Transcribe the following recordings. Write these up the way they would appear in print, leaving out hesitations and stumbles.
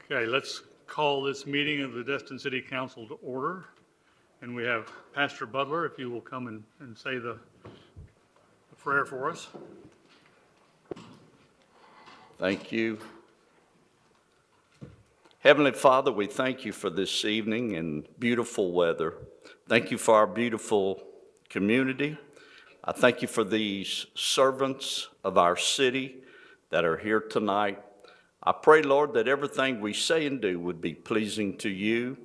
Okay, let's call this meeting of the Destin City Council to order. And we have Pastor Butler, if you will come and say the prayer for us. Thank you. Heavenly Father, we thank you for this evening and beautiful weather. Thank you for our beautiful community. I thank you for these servants of our city that are here tonight. I pray, Lord, that everything we say and do would be pleasing to you,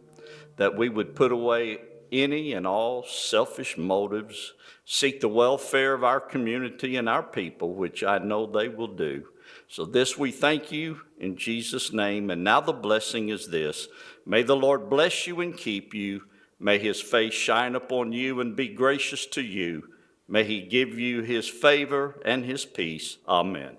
that we would put away any and all selfish motives, seek the welfare of our community and our people, which I know they will do. So this we thank you in Jesus' name. And now the blessing is this: may the Lord bless you and keep you. May his face shine upon you and be gracious to you. May he give you his favor and his peace. Amen.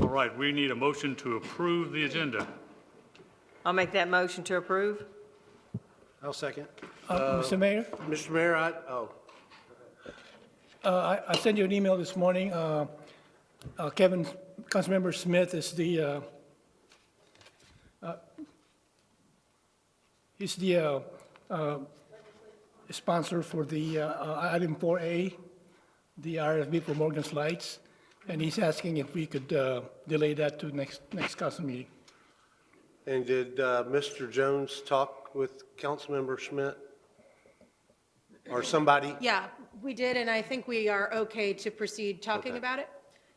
All right, we need a motion to approve the agenda. I'll make that motion to approve. I'll second. Mr. Mayor, Mr. Mayor, I sent you an email this morning. Kevin, Councilmember Smith is the sponsor for the item 4A, the RFB for Morgan's Lights, and he's asking if we could delay that to next council meeting. And did Mr. Jones talk with Councilmember Schmidt? Or somebody? Yeah, we did, and I think we are okay to proceed talking Okay. about it.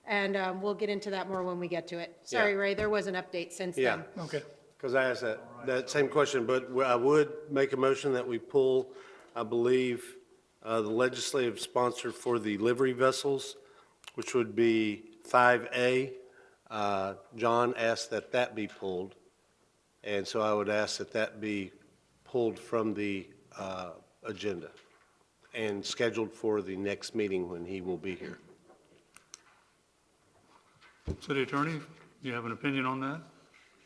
And we'll get into that more when we get to it. Sorry, Yeah. Ray, there was an update since Yeah, then. Okay. because I asked that same question, but I would make a motion that we pull, I believe, the legislative sponsor for the livery vessels, which would be 5A. John asked that that be pulled, and so I would ask that that be pulled from the agenda and scheduled for the next meeting when he will be here. City Attorney, do you have an opinion on that?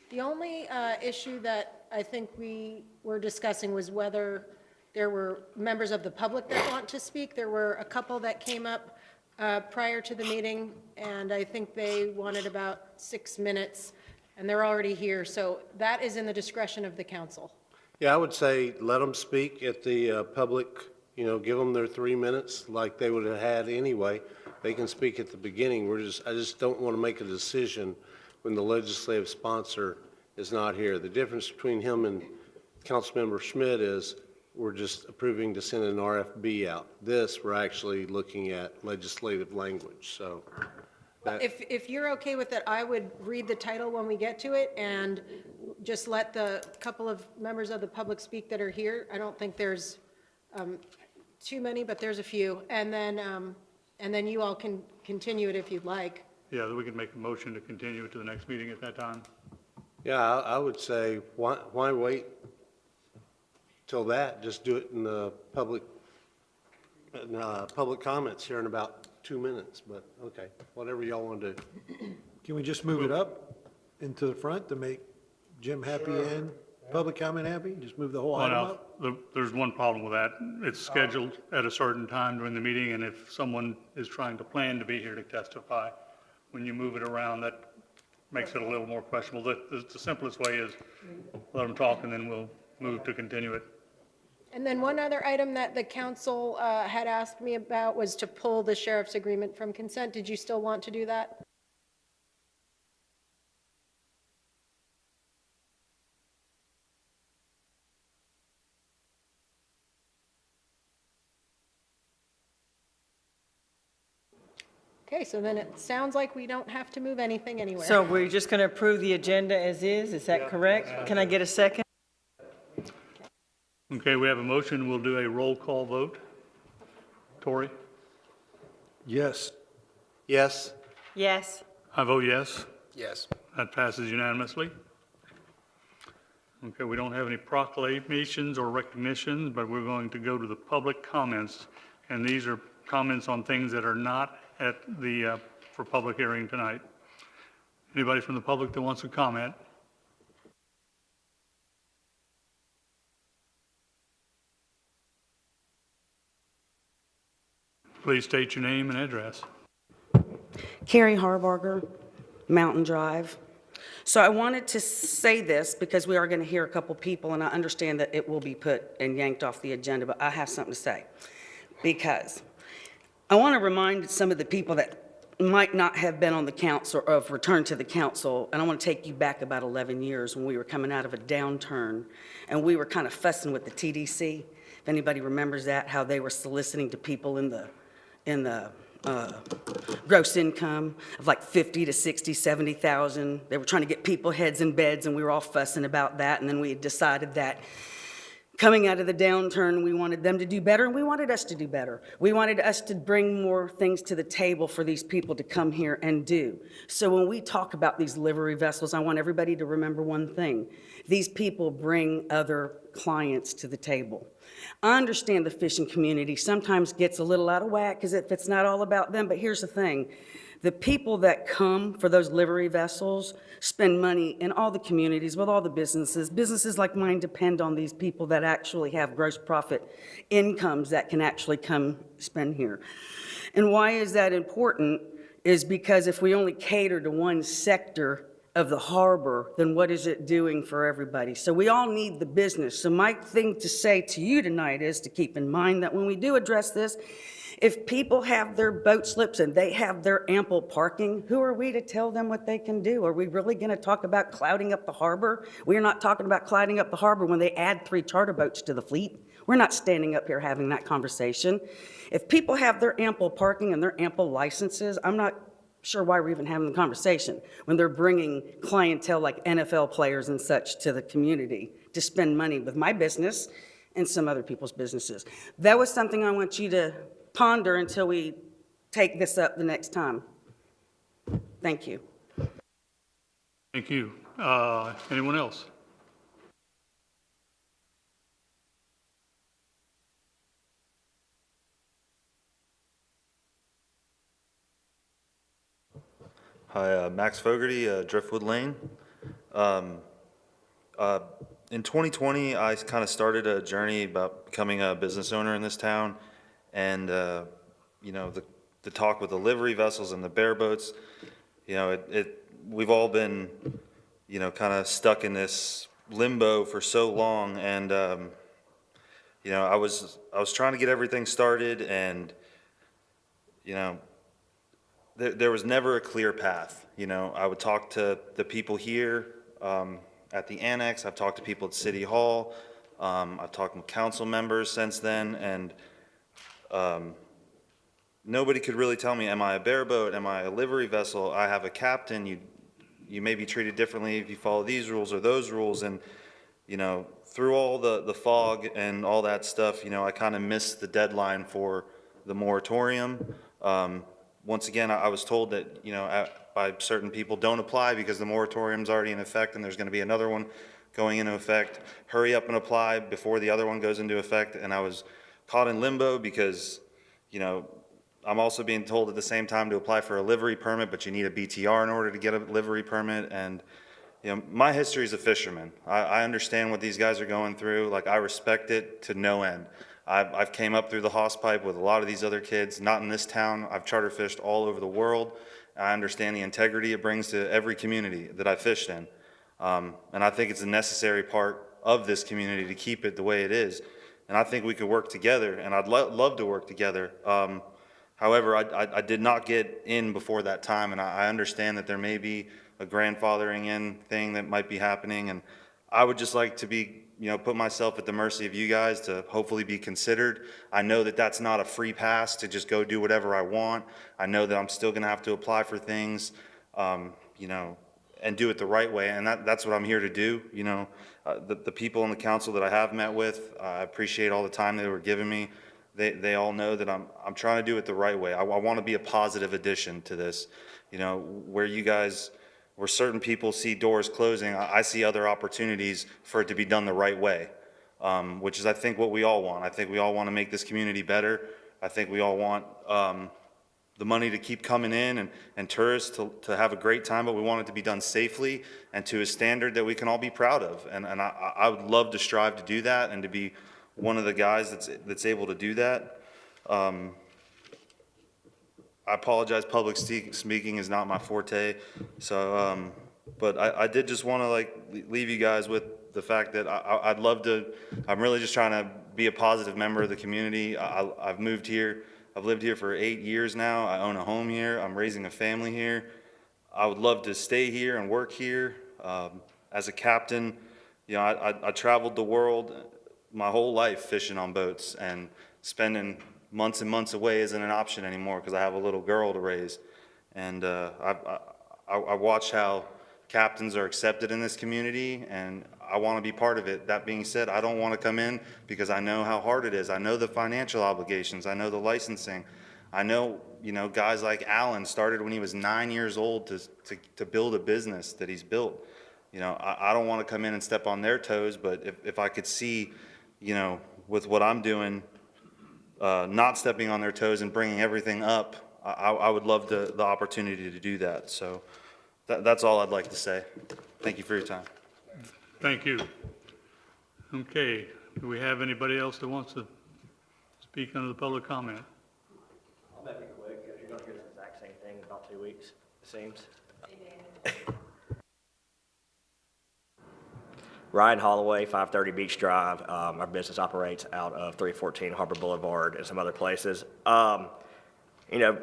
The only issue that I think we were discussing was whether there were members of the public that want to speak. There were a couple that came up prior to the meeting, and I think they wanted about 6 minutes, and they're already here. So that is in the discretion of the council. Yeah, I would say let them speak at the public, give them their 3 minutes like they would have had anyway. They can speak at the beginning. I just don't want to make a decision when the legislative sponsor is not here. The difference between him and Councilmember Schmidt is we're just approving to send an RFB out. This, we're actually looking at legislative language, so. If you're okay with it, I would read the title when we get to it and just let the couple of members of the public speak that are here. I don't think there's too many, but there's a few. And then you all can continue it if you'd like. Yeah, we could make a motion to continue it to the next meeting at that time. Yeah, I would say, why wait till that? Just do it in the public comments here in about 2 minutes, but okay, whatever y'all want to do. Can we just move it up into the front to make Jim happy and public comment happy? Just move the whole Well, item now, up? there's one problem with that. It's scheduled at a certain time during the meeting, and if someone is trying to plan to be here to testify, when you move it around, that makes it a little more questionable. The simplest way is let them talk, and then we'll move to continue it. And then one other item that the council had asked me about was to pull the sheriff's agreement from consent. Did you still want to do that? Okay, so then it sounds like we don't have to move anything anywhere. So we're just going to approve the agenda as is that correct? Can I get a second? Okay, we have a motion. We'll do a roll call vote. Tori? Yes. Yes? Yes. I vote yes. Yes. That passes unanimously. Okay, we don't have any proclamations or recognitions, but we're going to go to the public comments. And these are comments on things that are not at the, for public hearing tonight. Anybody from the public that wants to comment? Please state your name and address. Carrie Harbarger, Mountain Drive. So I wanted to say this because we are going to hear a couple people, and I understand that it will be put and yanked off the agenda, but I have something to say. Because I want to remind some of the people that might not have been on the council or have returned to the council, and I want to take you back about 11 years when we were coming out of a downturn, and we were kind of fussing with the TDC. If anybody remembers that, how they were soliciting to people in the gross income of like 50 to 60, 70,000. They were trying to get people heads in beds, and we were all fussing about that. And then we had decided that coming out of the downturn, we wanted them to do better, and we wanted us to do better. We wanted us to bring more things to the table for these people to come here and do. So when we talk about these livery vessels, I want everybody to remember one thing. These people bring other clients to the table. I understand the fishing community sometimes gets a little out of whack because if it's not all about them, but here's the thing. The people that come for those livery vessels spend money in all the communities with all the businesses. Businesses like mine depend on these people that actually have gross profit incomes that can actually come spend here. And why is that important is because if we only cater to one sector of the harbor, then what is it doing for everybody? So we all need the business. So my thing to say to you tonight is to keep in mind that when we do address this, if people have their boat slips and they have their ample parking, who are we to tell them what they can do? Are we really going to talk about clouding up the harbor? We're not talking about clouding up the harbor when they add 3 charter boats to the fleet. We're not standing up here having that conversation. If people have their ample parking and their ample licenses, I'm not sure why we're even having the conversation when they're bringing clientele like NFL players and such to the community to spend money with my business and some other people's businesses. That was something I want you to ponder until we take this up the next time. Thank you. Thank you. Anyone else? Hi, Max Fogarty, Driftwood Lane. In 2020, I kind of started a journey about becoming a business owner in this town. And, you know, the talk with the livery vessels and the bareboats, you know, we've all been, you know, kind of stuck in this limbo for so long. And, you know, I was trying to get everything started, and, you know, there was never a clear path. You know, I would talk to the people here at the annex. I've talked to people at City Hall. I've talked with council members since then, and nobody could really tell me, am I a bareboat? Am I a livery vessel? I have a captain. You may be treated differently if you follow these rules or those rules. And, you know, through all the fog and all that stuff, you know, I kind of missed the deadline for the moratorium. Once again, I was told that, you know, by certain people, don't apply because the moratorium's already in effect and there's going to be another one going into effect. Hurry up and apply before the other one goes into effect. And I was caught in limbo because, you know, I'm also being told at the same time to apply for a livery permit, but you need a BTR in order to get a livery permit. And, you know, my history is a fisherman. I understand what these guys are going through. Like, I respect it to no end. I've came up through the hawsepipe with a lot of these other kids, not in this town. I've charter fished all over the world. I understand the integrity it brings to every community that I fished in. And I think it's a necessary part of this community to keep it the way it is. And I think we could work together, and I'd love to work together. However, I did not get in before that time, and I understand that there may be a grandfathering in thing that might be happening, and I would just like to be, you know, put myself at the mercy of you guys to hopefully be considered. I know that that's not a free pass to just go do whatever I want. I know that I'm still going to have to apply for things, you know, and do it the right way, and that's what I'm here to do. You know, the people on the council that I have met with, I appreciate all the time they were giving me. They all know that I'm trying to do it the right way. I want to be a positive addition to this, you know, where you guys where certain people see doors closing, I see other opportunities for it to be done the right way, which is, I think, what we all want. I think we all want to make this community better. I think we all want the money to keep coming in and tourists to have a great time, but we want it to be done safely and to a standard that we can all be proud of. And I would love to strive to do that and to be one of the guys that's able to do that. I apologize, public speaking is not my forte, so, but I did just want to leave you guys with the fact that I'd love to, I'm really just trying to be a positive member of the community. I've moved here. I've lived here for 8 years now. I own a home here. I'm raising a family here. I would love to stay here and work here. As a captain, you know, I traveled the world my whole life fishing on boats, and spending months and months away isn't an option anymore because I have a little girl to raise. And I watch how captains are accepted in this community, and I want to be part of it. That being said, I don't want to come in because I know how hard it is. I know the financial obligations. I know the licensing. I know, you know, guys like Alan started when he was 9 years old to build a business that he's built. You know, I don't want to come in and step on their toes, but if I could see, you know, with what I'm doing, not stepping on their toes and bringing everything up, I would love the opportunity to do that. So that's all I'd like to say. Thank you for your time. Thank you. Okay, do we have anybody else that wants to speak under the public comment? I'll make it quick, because you're going to get the exact same thing in about 2 weeks, it seems. Ryan Holloway, 530 Beach Drive. Our business operates out of 314 Harbor Boulevard and some other places. You know,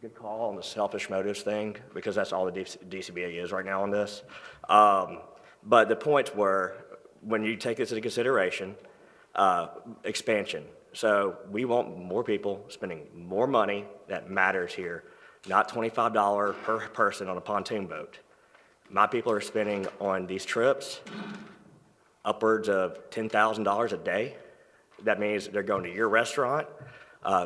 good call on the selfish motives thing, because that's all the DCBA is right now on this. But the points were, when you take this into consideration, expansion. So we want more people spending more money that matters here, not $25 per person on a pontoon boat. My people are spending on these trips upwards of $10,000 a day. That means they're going to your restaurant,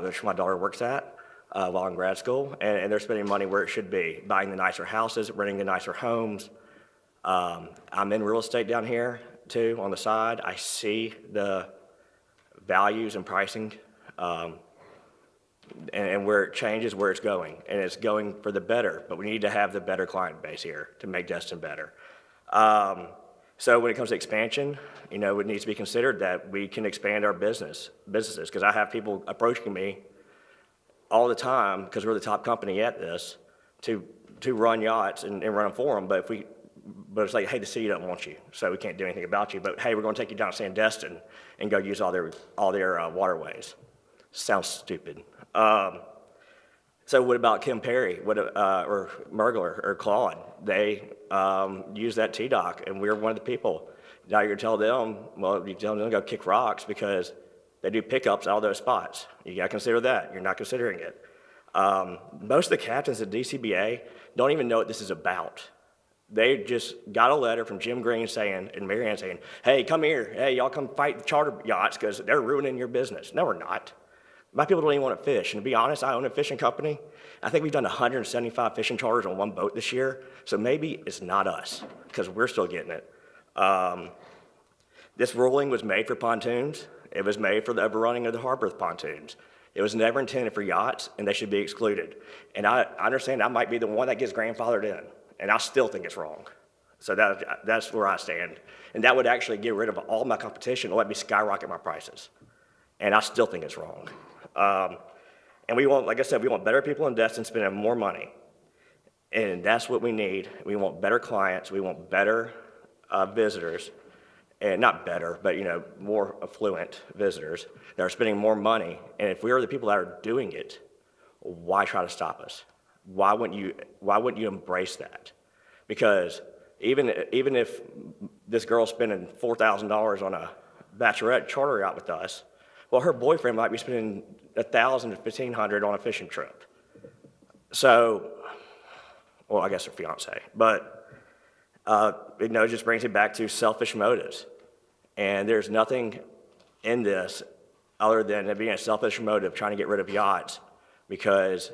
which my daughter works at while in grad school, and they're spending money where it should be, buying the nicer houses, renting the nicer homes. I'm in real estate down here too, on the side. I see the values and pricing, and where it changes, where it's going, and it's going for the better, but we need to have the better client base here to make Destin better. So when it comes to expansion, you know, it needs to be considered that we can expand our businesses, because I have people approaching me all the time, because we're the top company at this, to run yachts and run them for them, but it's like, hey, the city doesn't want you, so we can't do anything about you, but hey, we're gonna take you down to Sandestin and go use all their waterways. Sounds stupid. So what about Kim Perry, or Mergler, or Claude? They use that T-dock, and we're one of the people. Now you're telling them, well, you tell them to go kick rocks because they do pickups out of those spots. You gotta consider that. You're not considering it. Most of the captains at DCBA don't even know what this is about. They just got a letter from Jim Green saying, and Mary Ann saying, hey, come here. Hey, y'all come fight the charter yachts because they're ruining your business. No, we're not. My people don't even want to fish. And to be honest, I own a fishing company. I think we've done 175 fishing charters on one boat this year. So maybe it's not us, because we're still getting it. This ruling was made for pontoons. It was made for the overrunning of the harbor with pontoons. It was never intended for yachts, and they should be excluded. And I understand I might be the one that gets grandfathered in, and I still think it's wrong. So that's where I stand. And that would actually get rid of all my competition and let me skyrocket my prices. And I still think it's wrong. And we want, like I said, we want better people in Destin spending more money. And that's what we need. We want better clients. We want better visitors. And not better, but, you know, more affluent visitors that are spending more money. And if we are the people that are doing it, why try to stop us? Why wouldn't you embrace that? Because even if this girl's spending $4,000 on a bachelorette charter out with us, well, her boyfriend might be spending $1,000 to $1,500 on a fishing trip. So, well, I guess her fiance, but you know, it just brings it back to selfish motives. And there's nothing in this other than it being a selfish motive, trying to get rid of yachts, because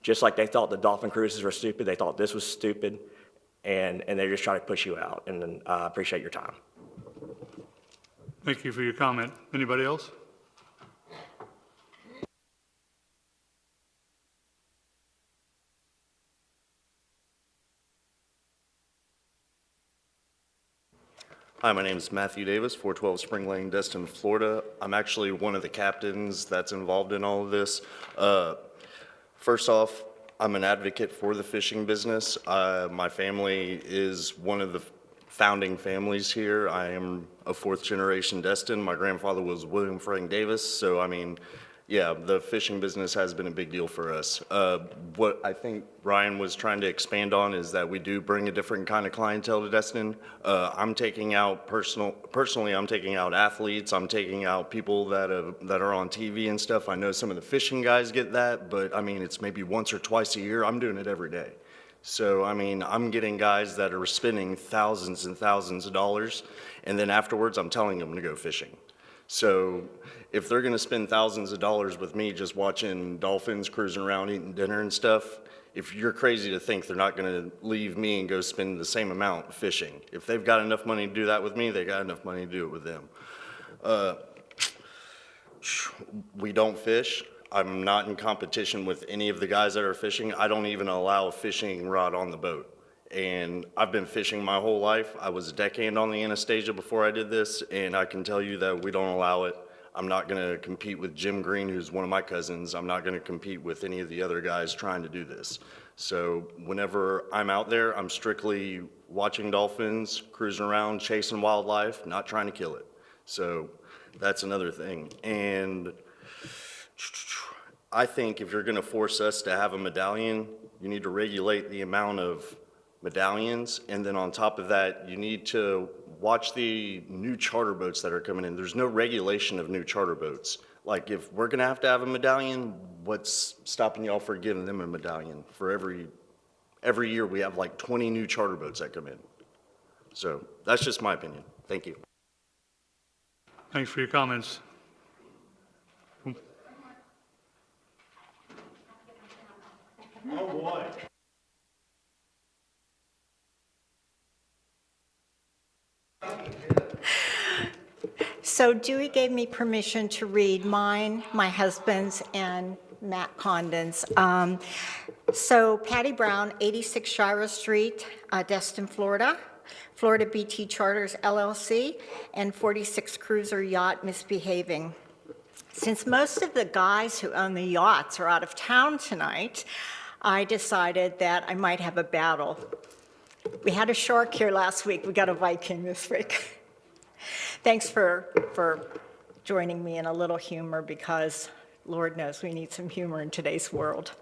Just like they thought the dolphin cruises were stupid, they thought this was stupid, and they're just trying to push you out. And I appreciate your time. Thank you for your comment. Anybody else? Hi, my name is Matthew Davis, 412 Spring Lane, Destin, Florida. I'm actually one of the captains that's involved in all of this. First off, I'm an advocate for the fishing business. My family is one of the founding families here. I am a fourth generation Destin. My grandfather was William Frank Davis, so I mean, yeah, the fishing business has been a big deal for us. What I think Ryan was trying to expand on is that we do bring a different kind of clientele to Destin. I'm taking out personally, I'm taking out athletes, I'm taking out people that are on TV and stuff. I know some of the fishing guys get that, but I mean, it's maybe once or twice a year. I'm doing it every day. So, I mean, I'm getting guys that are spending thousands and thousands of dollars, and then afterwards, I'm telling them to go fishing. So if they're gonna spend thousands of dollars with me just watching dolphins cruising around eating dinner and stuff, if you're crazy to think they're not gonna leave me and go spend the same amount fishing. If they've got enough money to do that with me, they got enough money to do it with them. We don't fish. I'm not in competition with any of the guys that are fishing. I don't even allow a fishing rod on the boat. And I've been fishing my whole life. I was a deckhand on the Anastasia before I did this, and I can tell you that we don't allow it. I'm not gonna compete with Jim Green, who's one of my cousins. I'm not gonna compete with any of the other guys trying to do this. So whenever I'm out there, I'm strictly watching dolphins, cruising around, chasing wildlife, not trying to kill it. So that's another thing. And I think if you're gonna force us to have a medallion, you need to regulate the amount of medallions, and then on top of that, you need to watch the new charter boats that are coming in. There's no regulation of new charter boats. Like, if we're gonna have to have a medallion, what's stopping y'all for giving them a medallion? For every year, we have like 20 new charter boats that come in. So that's just my opinion. Thank you. Thanks for your comments. So Dewey gave me permission to read mine, my husband's, and Matt Condon's. So Patty Brown, 86 Shira Street, Destin, Florida. Florida BT Charters LLC, and 46 Cruiser Yacht Misbehaving. Since most of the guys who own the yachts are out of town tonight, I decided that I might have a battle. We had a shark here last week. We got a Viking this week. Thanks for joining me in a little humor, because Lord knows we need some humor in today's world.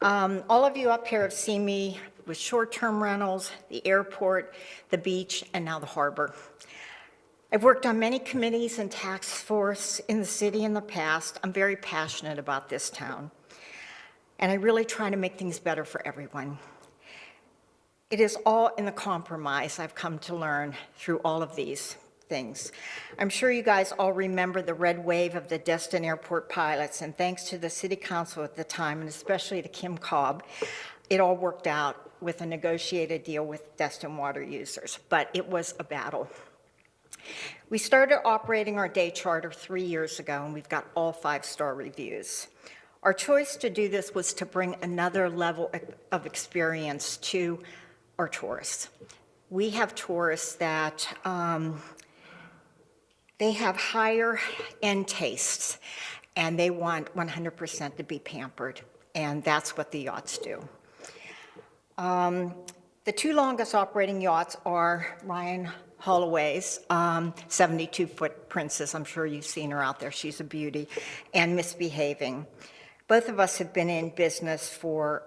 All of you up here have seen me with short-term rentals, the airport, the beach, and now the harbor. I've worked on many committees and task force in the city in the past. I'm very passionate about this town, and I really try to make things better for everyone. It is all in the compromise I've come to learn through all of these things. I'm sure you guys all remember the red wave of the Destin Airport pilots, and thanks to the city council at the time, and especially to Kim Cobb, it all worked out with a negotiated deal with Destin water users, but it was a battle. We started operating our day charter 3 years ago, and we've got all 5-star reviews. Our choice to do this was to bring another level of experience to our tourists. We have tourists that they have higher end tastes, and they want 100% to be pampered, and that's what the yachts do. The 2 longest operating yachts are Ryan Holloway's 72-foot Princess. I'm sure you've seen her out there. She's a beauty. And Misbehaving. Both of us have been in business for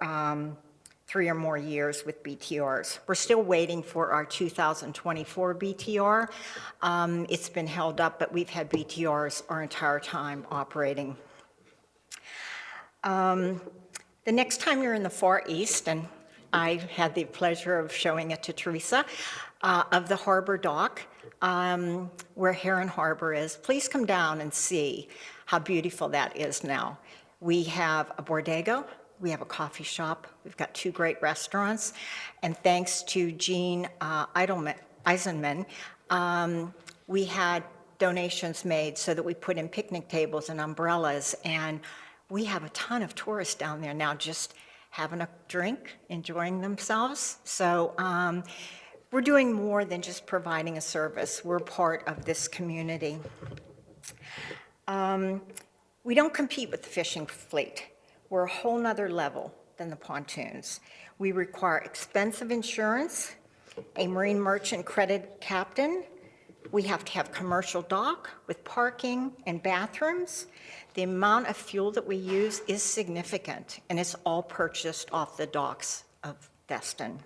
3 or more years with BTRs. We're still waiting for our 2024 BTR. It's been held up, but we've had BTRs our entire time operating. The next time you're in the Far East, and I had the pleasure of showing it to Teresa, of the harbor dock, where Heron Harbor is, please come down and see how beautiful that is now. We have a Bordego, We have a coffee shop. We've got 2 great restaurants. And thanks to Gene Eisenman, we had donations made so that we put in picnic tables and umbrellas. And we have a ton of tourists down there now just having a drink, enjoying themselves. So we're doing more than just providing a service. We're part of this community. We don't compete with the fishing fleet. We're a whole nother level than the pontoons. We require expensive insurance, a marine merchant credit captain. We have to have commercial dock with parking and bathrooms. The amount of fuel that we use is significant, and it's all purchased off the docks of Destin.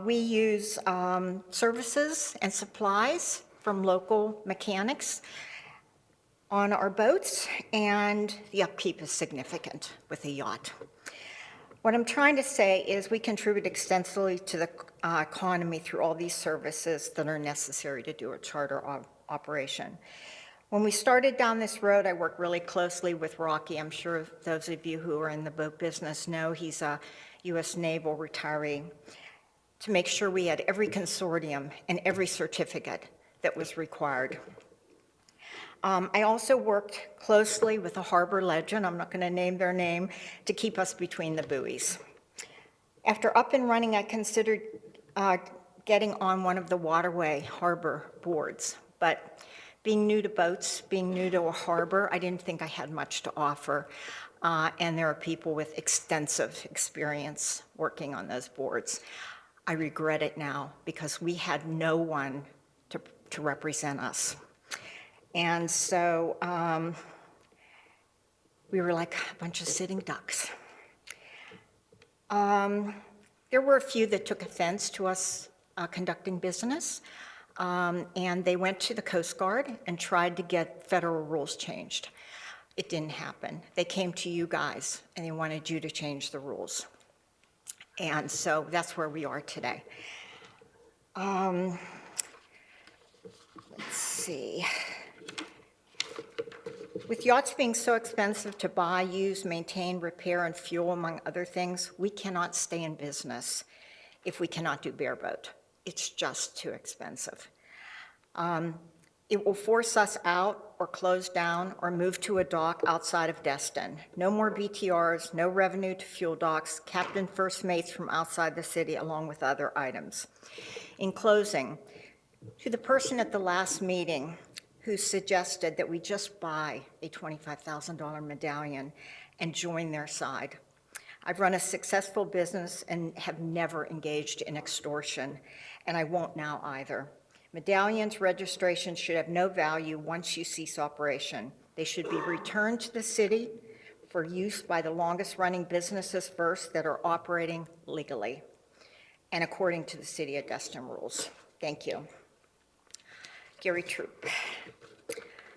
We use services and supplies from local mechanics on our boats, and the upkeep is significant with a yacht. What I'm trying to say is we contribute extensively to the economy through all these services that are necessary to do a charter operation. When we started down this road, I worked really closely with Rocky. I'm sure those of you who are in the boat business know he's a U.S. Naval retiree, to make sure we had every consortium and every certificate that was required. I also worked closely with the Harbor Legend, I'm not going to name their name, to keep us between the buoys. After up and running, I considered getting on one of the waterway harbor boards, but being new to boats, being new to a harbor, I didn't think I had much to offer, and there are people with extensive experience working on those boards. I regret it now because we had no one to represent us. And so we were like a bunch of sitting ducks. There were a few that took offense to us conducting business, and they went to the Coast Guard and tried to get federal rules changed. It didn't happen. They came to you guys, and they wanted you to change the rules. And so that's where we are today. Let's see. With yachts being so expensive to buy, use, maintain, repair, and fuel, among other things, we cannot stay in business if we cannot do bareboat. It's just too expensive. It will force us out or close down or move to a dock outside of Destin. No more BTRs, no revenue to fuel docks, captain first mates from outside the city, along with other items. In closing, to the person at the last meeting who suggested that we just buy a $25,000 medallion and join their side. I've run a successful business and have never engaged in extortion, and I won't now either. Medallions registration should have no value once you cease operation. They should be returned to the city for use by the longest-running businesses first that are operating legally and according to the City of Destin rules. Thank you. Gary Troop.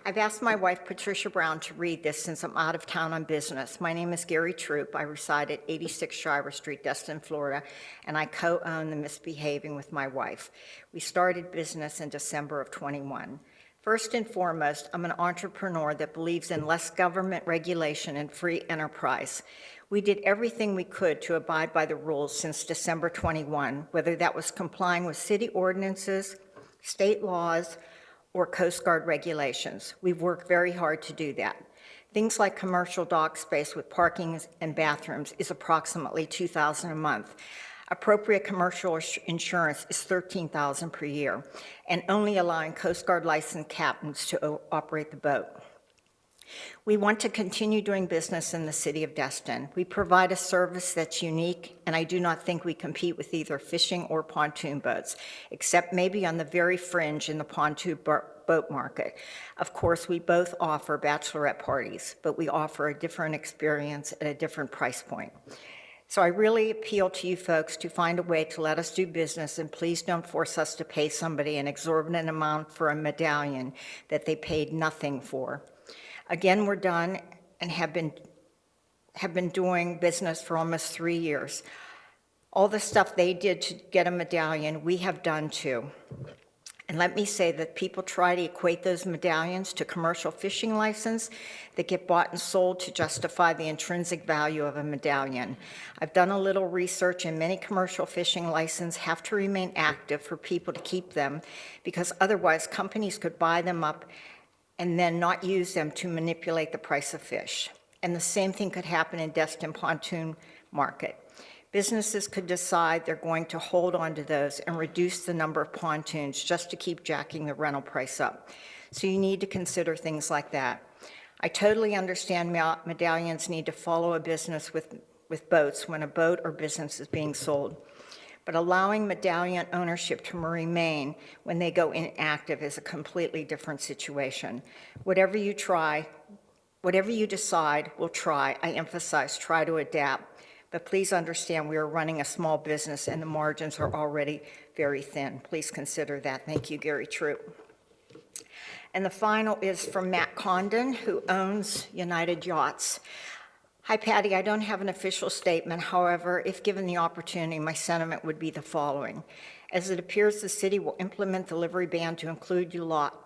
I've asked my wife, Patricia Brown, to read this since I'm out of town on business. My name is Gary Troop. I reside at 86 Shira Street, Destin, Florida, and I co-own The Misbehaving with my wife. We started business in December of 21. First and foremost, I'm an entrepreneur that believes in less government regulation and free enterprise. We did everything we could to abide by the rules since December 21, whether that was complying with city ordinances, state laws, or Coast Guard regulations. We've worked very hard to do that. Things like commercial dock space with parking and bathrooms is approximately $2,000 a month. Appropriate commercial insurance is $13,000 per year, and only allowing Coast Guard licensed captains to operate the boat. We want to continue doing business in the city of Destin. We provide a service that's unique, and I do not think we compete with either fishing or pontoon boats, except maybe on the very fringe in the pontoon boat market. Of course, we both offer bachelorette parties, but we offer a different experience at a different price point. So I really appeal to you folks to find a way to let us do business, and please don't force us to pay somebody an exorbitant amount for a medallion that they paid nothing for. Again, we're done and have been doing business for almost 3 years. All the stuff they did to get a medallion, we have done too. And let me say that people try to equate those medallions to commercial fishing license that get bought and sold to justify the intrinsic value of a medallion. I've done a little research, and many commercial fishing licenses have to remain active for people to keep them, because otherwise companies could buy them up and then not use them to manipulate the price of fish. And the same thing could happen in Destin Pontoon Market. Businesses could decide they're going to hold on to those and reduce the number of pontoons just to keep jacking the rental price up. So you need to consider things like that. I totally understand medallions need to follow a business with boats when a boat or business is being sold. But allowing medallion ownership to remain when they go inactive is a completely different situation. Whatever you decide, we'll try. I emphasize, try to adapt. But please understand, we are running a small business and the margins are already very thin. Please consider that. Thank you, Gary Troop. And the final is from Matt Condon, who owns United Yachts. Hi, Patty. I don't have an official statement. However, if given the opportunity, my sentiment would be the following. As it appears the city will implement the livery ban to include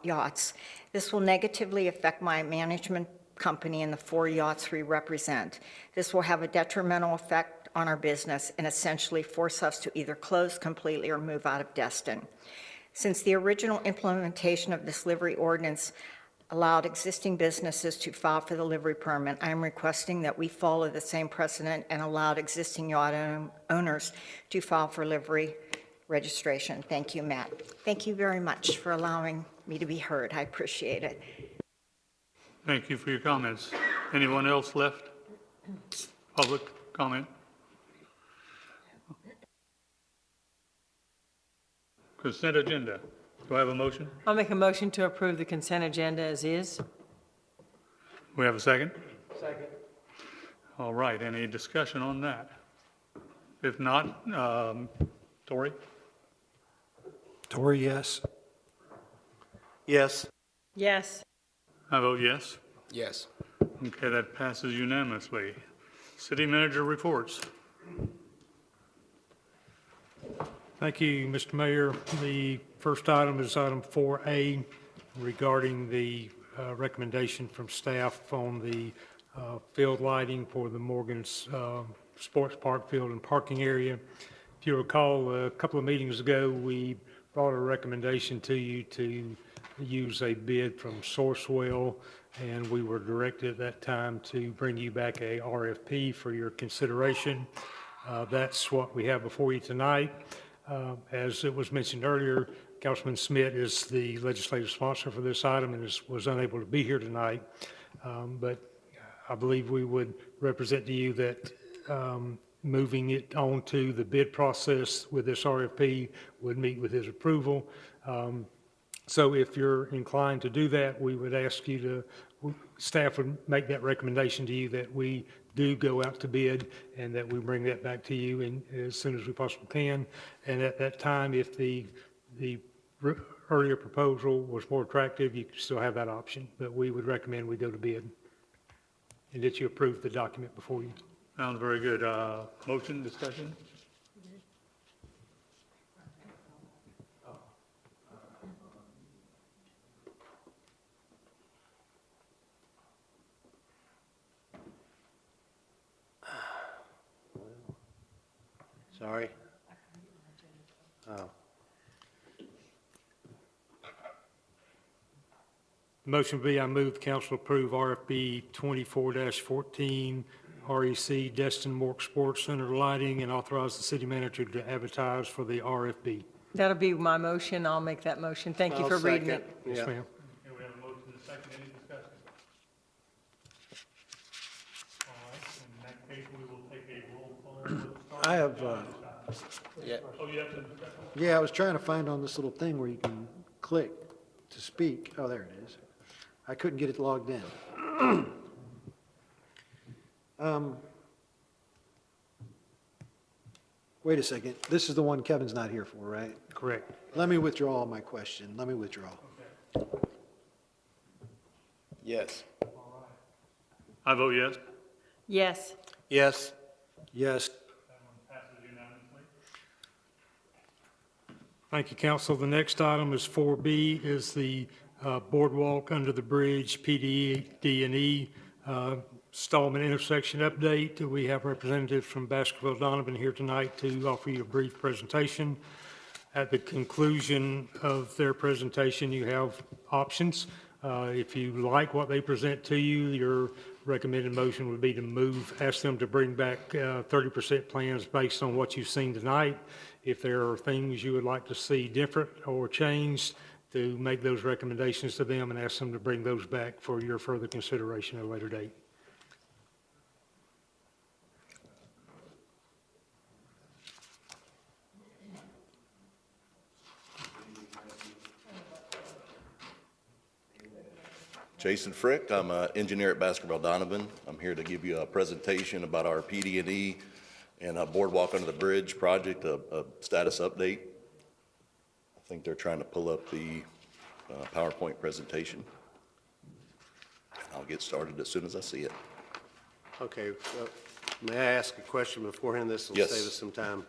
yachts, this will negatively affect my management company and the 4 yachts we represent. This will have a detrimental effect on our business and essentially force us to either close completely or move out of Destin. Since the original implementation of this livery ordinance allowed existing businesses to file for the livery permit, I am requesting that we follow the same precedent and allowed existing yacht owners to file for livery registration. Thank you, Matt. Thank you very much for allowing me to be heard. I appreciate it. Thank you for your comments. Anyone else left? Public comment? Consent agenda. Do I have a motion? I'll make a motion to approve the consent agenda as is. We have a second? Second. All right, any discussion on that? If not, Tori? Tori, yes. Yes. Yes. I vote yes. Yes. Okay, that passes unanimously. City manager reports. Thank you, Mr. Mayor. The first item is item 4A regarding the recommendation from staff on the field lighting for the Morgan's Sports Park field and parking area. If you recall, a couple of meetings ago, we brought a recommendation to you to use a bid from Sourcewell, and we were directed at that time to bring you back a RFP for your consideration. That's what we have before you tonight. As it was mentioned earlier, Councilman Smith is the legislative sponsor for this item and was unable to be here tonight. But I believe we would represent to you that moving it on to the bid process with this RFP would meet with his approval. So if you're inclined to do that, we would ask you to, staff would make that recommendation to you that we do go out to bid and that we bring that back to you as soon as we possibly can. And at that time, if the earlier proposal was more attractive, you could still have that option. But we would recommend we go to bid and that you approve the document before you. Sounds very good. Motion, discussion? Sorry. Oh. Motion B, I move the council approve RFP 24-14, REC Destin Mork Sports Center lighting, and authorize the city manager to advertise for the RFP. That'll be my motion. I'll make that motion. Thank you I'll for reading second. it. Yes, Yeah. ma'am. Okay, we have a motion and a second. Any discussion? All right, in that case, we will take a roll call. Let's start I have, Yeah. Oh, you have to, yeah, I was trying to find on this little thing where you can click to speak. Oh, there it is. I couldn't get it logged in. Wait a second. This is the one Kevin's not here for, right? Correct. Let me withdraw my question. Let me withdraw. Yes. I vote yes. Yes. Yes. Yes. That one passes unanimously. Thank you, council. The next item is 4B, is the boardwalk under the bridge, PD&E Stallman intersection update. We have representatives from Baskerville Donovan here tonight to offer you a brief presentation. At the conclusion of their presentation, you have options. If you like what they present to you, your recommended motion would be to ask them to bring back 30% plans based on what you've seen tonight. If there are things you would like to see different or changed, to make those recommendations to them and ask them to bring those back for your further consideration at a later date. Jason Frick, I'm an engineer at Baskerville Donovan. I'm here to give you a presentation about our PD&E and a boardwalk under the bridge project, a status update. I think they're trying to pull up the PowerPoint presentation. I'll get started as soon as I see it. Okay, may I ask a question beforehand? This will Yes. save us some time.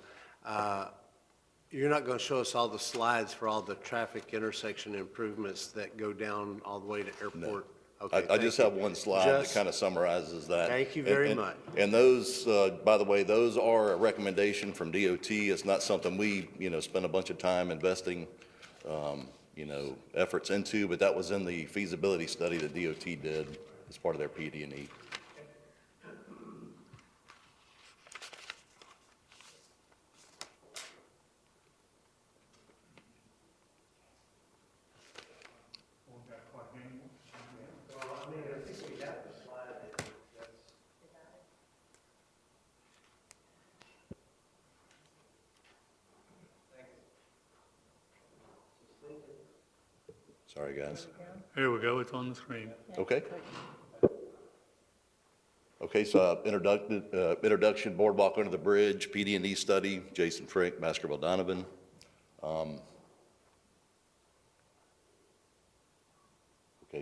You're not going to show us all the slides for all the traffic intersection improvements that go down all the way to airport? Okay, I just thank have you. one slide that Just- kind of summarizes that. Thank you very And- much. And those, by the way, those are a recommendation from DOT. It's not something we, spend a bunch of time investing, efforts into, but that was in the feasibility study that DOT did as part of their PD&E. Sorry, guys. Here we go, it's on the screen. Okay. Okay, so introduction, boardwalk under the bridge, PD&E study, Jason Frick, Baskerville Donovan. Okay,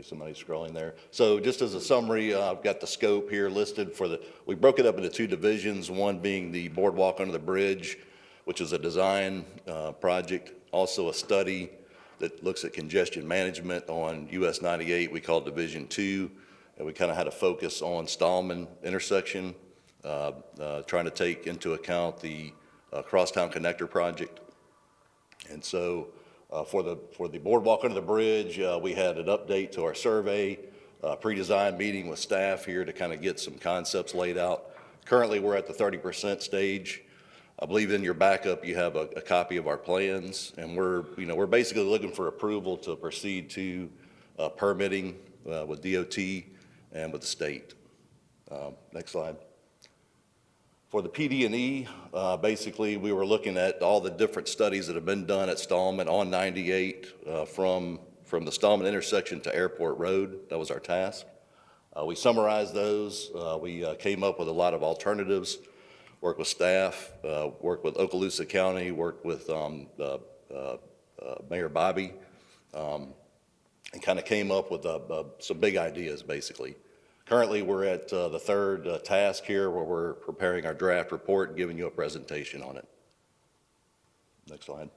somebody's scrolling there. So just as a summary, I've got the scope here listed we broke it up into two divisions, one being the boardwalk under the bridge, which is a design project, also a study that looks at congestion management on US 98, we call Division 2. And we kind of had a focus on Stallman intersection, trying to take into account the Crosstown Connector project. And so for the boardwalk under the bridge, we had an update to our survey, pre-design meeting with staff here to kind of get some concepts laid out. Currently, we're at the 30% stage. I believe in your backup, you have a copy of our plans, and we're basically looking for approval to proceed to permitting with DOT and with the state. Next slide. For the PD&E, basically, we were looking at all the different studies that have been done at Stallman on 98 from the Stallman intersection to Airport Road. That was our task. We summarized those. We came up with a lot of alternatives, worked with staff, worked with Okaloosa County, worked with Mayor Bobby, and kind of came up with some big ideas, basically. Currently, we're at the third task here where we're preparing our draft report and giving you a presentation on it. Next slide.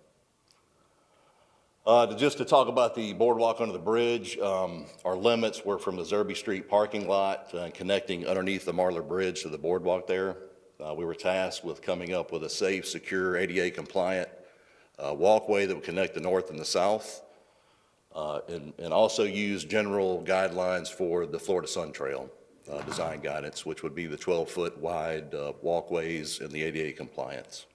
Just to talk about the boardwalk under the bridge, our limits were from the Zerby Street parking lot connecting underneath the Marlar Bridge to the boardwalk there. We were tasked with coming up with a safe, secure, ADA compliant walkway that would connect the north and the south. And also use general guidelines for the Florida Sun Trail design guidance, which would be the 12-foot wide walkways and the ADA compliance.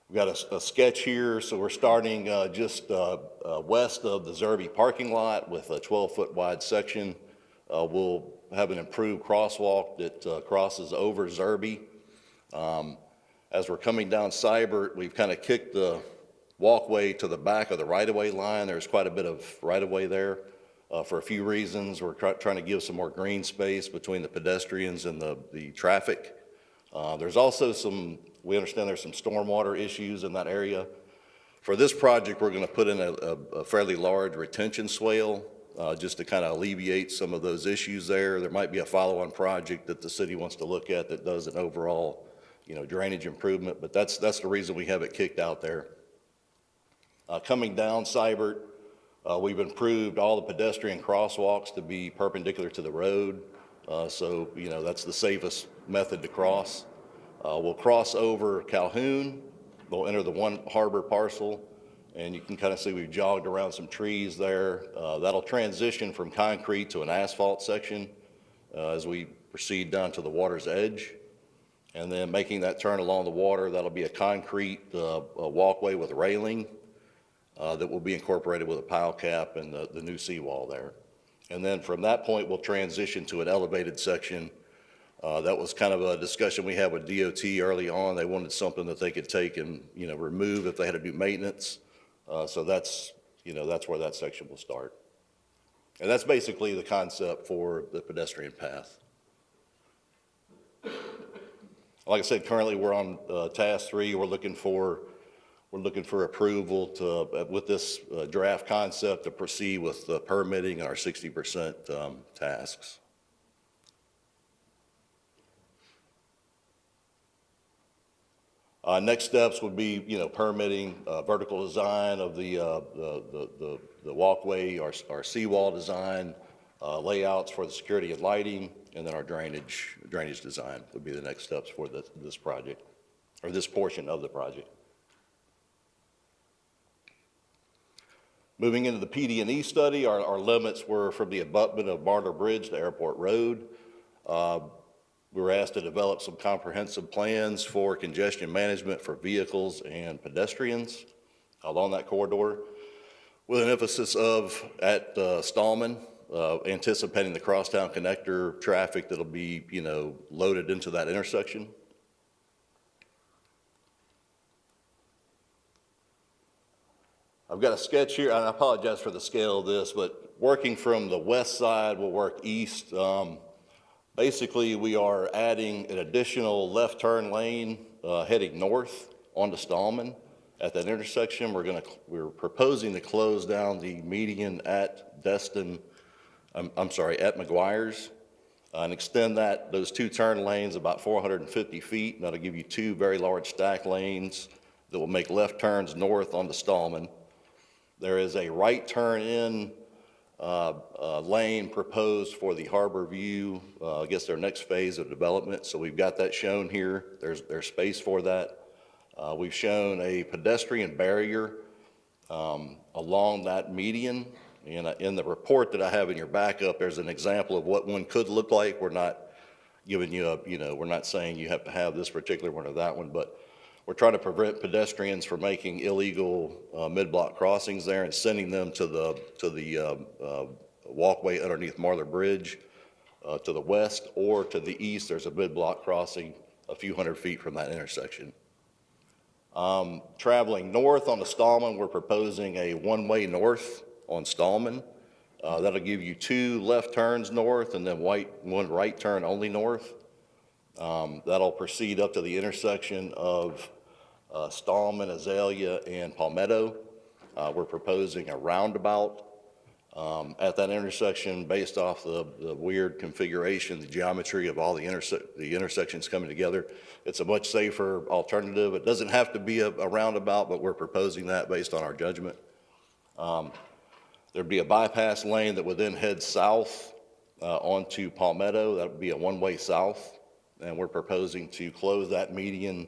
We've got a sketch here, so we're starting just west of the Zerby parking lot with a 12-foot wide section. We'll have an improved crosswalk that crosses over Zerby. As we're coming down Seibert, we've kind of kicked the walkway to the back of the right-of-way line. There's quite a bit of right-of-way there for a few reasons. We're trying to give some more green space between the pedestrians and the traffic. There's also we understand there's some stormwater issues in that area. For this project, we're going to put in a fairly large retention swale just to kind of alleviate some of those issues there. There might be a follow-on project that the city wants to look at that does an overall drainage improvement, but that's the reason we have it kicked out there. Coming down Seibert, we've improved all the pedestrian crosswalks to be perpendicular to the road. So, that's the safest method to cross. We'll cross over Calhoun. We'll enter the One Harbor parcel, and you can kind of see we've jogged around some trees there. That'll transition from concrete to an asphalt section as we proceed down to the water's edge. And then making that turn along the water, that'll be a concrete walkway with railing that will be incorporated with a pile cap and the new seawall there. And then from that point, we'll transition to an elevated section. That was kind of a discussion we had with DOT early on. They wanted something that they could take and, remove if they had to do maintenance. So that's where that section will start. And that's basically the concept for the pedestrian path. Like I said, currently we're on task 3. We're looking for approval to, with this draft concept, to proceed with permitting our 60% tasks. Next steps would be, permitting, vertical design of the walkway, our seawall design, layouts for the security and lighting, and then our drainage design would be the next steps for this project, or this portion of the project. Moving into the PD&E study, our limits were from the abutment of Barter Bridge to Airport Road. We were asked to develop some comprehensive plans for congestion management for vehicles and pedestrians along that corridor, with an emphasis at Stallman, anticipating the crosstown connector traffic that'll be, loaded into that intersection. I've got a sketch here, and I apologize for the scale of this, but working from the west side, we'll work east. Basically, we are adding an additional left turn lane heading north onto Stallman. At that intersection, we're proposing to close down the median at Destin, at McGuire's, and extend those 2 turn lanes about 450 feet. And that'll give you 2 very large stack lanes that will make left turns north onto Stallman. There is a right turn in lane proposed for the Harbor View, I guess their next phase of development. So we've got that shown here. There's space for that. We've shown a pedestrian barrier along that median. And in the report that I have in your backup, there's an example of what one could look like. We're not giving you we're not saying you have to have this particular one or that one, but we're trying to prevent pedestrians from making illegal mid-block crossings there and sending them to the walkway underneath Marler Bridge to the west, or to the east. There's a mid-block crossing a few hundred feet from that intersection. Traveling north on the Stallman, we're proposing a one-way north on Stallman. That'll give you 2 left turns north and then 1 right turn only north. That'll proceed up to the intersection of Stallman, Azalea, and Palmetto. We're proposing a roundabout at that intersection based off the weird configuration, the geometry of all the intersections coming together. It's a much safer alternative. It doesn't have to be a roundabout, but we're proposing that based on our judgment. There'd be a bypass lane that would then head south onto Palmetto. That would be a one-way south, and we're proposing to close that median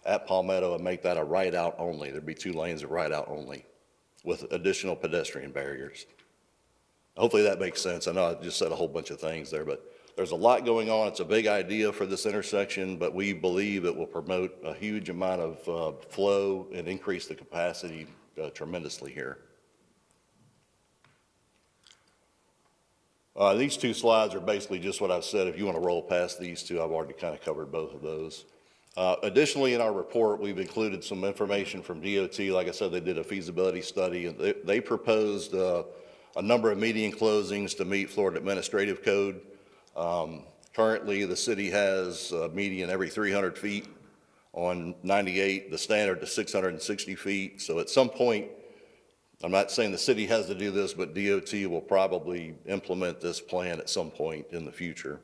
at Palmetto and make that a right out only. There'd be 2 lanes of right out only with additional pedestrian barriers. Hopefully that makes sense. I know I just said a whole bunch of things there, but there's a lot going on. It's a big idea for this intersection, but we believe it will promote a huge amount of flow and increase the capacity tremendously here. These 2 slides are basically just what I've said. If you want to roll past these 2, I've already kind of covered both of those. Additionally, in our report, we've included some information from DOT. Like I said, they did a feasibility study, and they proposed a number of median closings to meet Florida Administrative Code. Currently, the city has a median every 300 feet. On 98, the standard is 660 feet. So at some point, I'm not saying the city has to do this, but DOT will probably implement this plan at some point in the future.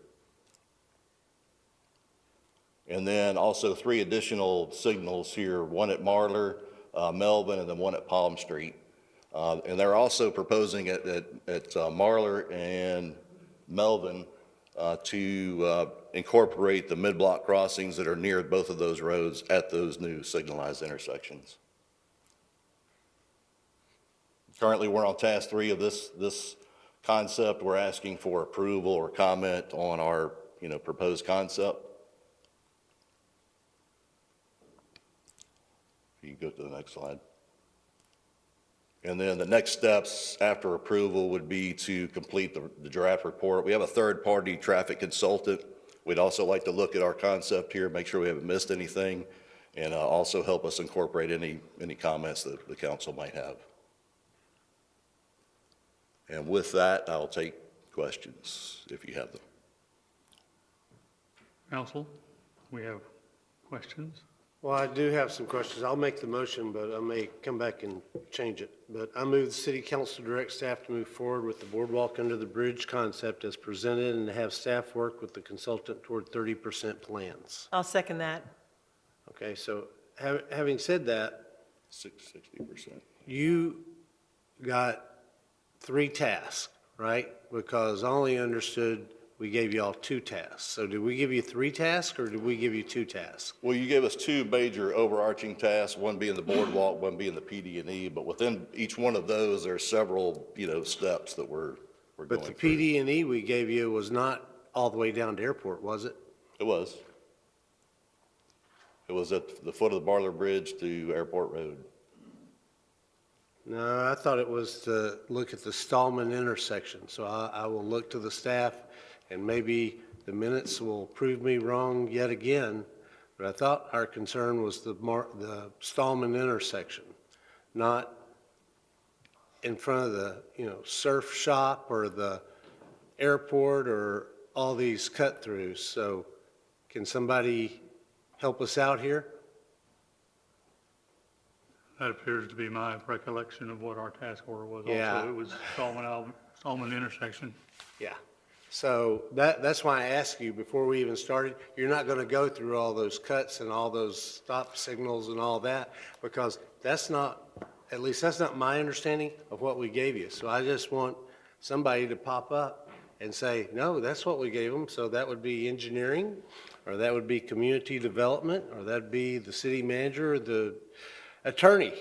And then also 3 additional signals here, one at Marlar, Melvin, and then one at Palm Street. And they're also proposing at Marlar and Melvin to incorporate the mid-block crossings that are near both of those roads at those new signalized intersections. Currently, we're on task 3 of this concept. We're asking for approval or comment on our, proposed concept. You can go to the next slide. And then the next steps after approval would be to complete the draft report. We have a third-party traffic consultant. We'd also like to look at our concept here, make sure we haven't missed anything, and also help us incorporate any comments that the council might have. And with that, I'll take questions if you have them. Council, we have questions? Well, I do have some questions. I'll make the motion, but I may come back and change it. But I move the city council direct staff to move forward with the boardwalk under the bridge concept as presented and to have staff work with the consultant toward 30% plans. I'll second that. Okay, so having said that, 60%. you got 3 tasks, right? Because I only understood we gave you all 2 tasks. So did we give you 3 tasks or did we give you 2 tasks? Well, you gave us 2 major overarching tasks, one being the boardwalk, one being the PD&E, but within each one of those, there are several, steps that we're going But the through. PD&E we gave you was not all the way down to airport, was it? It was. It was at the foot of the Barler Bridge to Airport Road. No, I thought it was to look at the Stallman intersection. So I will look to the staff and maybe the minutes will prove me wrong yet again. But I thought our concern was the Stallman intersection, not in front of the, surf shop or the airport or all these cut-throughs. So can somebody help us out here? That appears to be my recollection of what our task order was Yeah. also. It was Stallman intersection. Yeah. So that's why I asked you before we even started, you're not going to go through all those cuts and all those stop signals and all that, because that's not, at least that's not my understanding of what we gave you. So I just want somebody to pop up and say, no, that's what we gave them. So that would be engineering, or that would be community development, or that'd be the city manager or the attorney.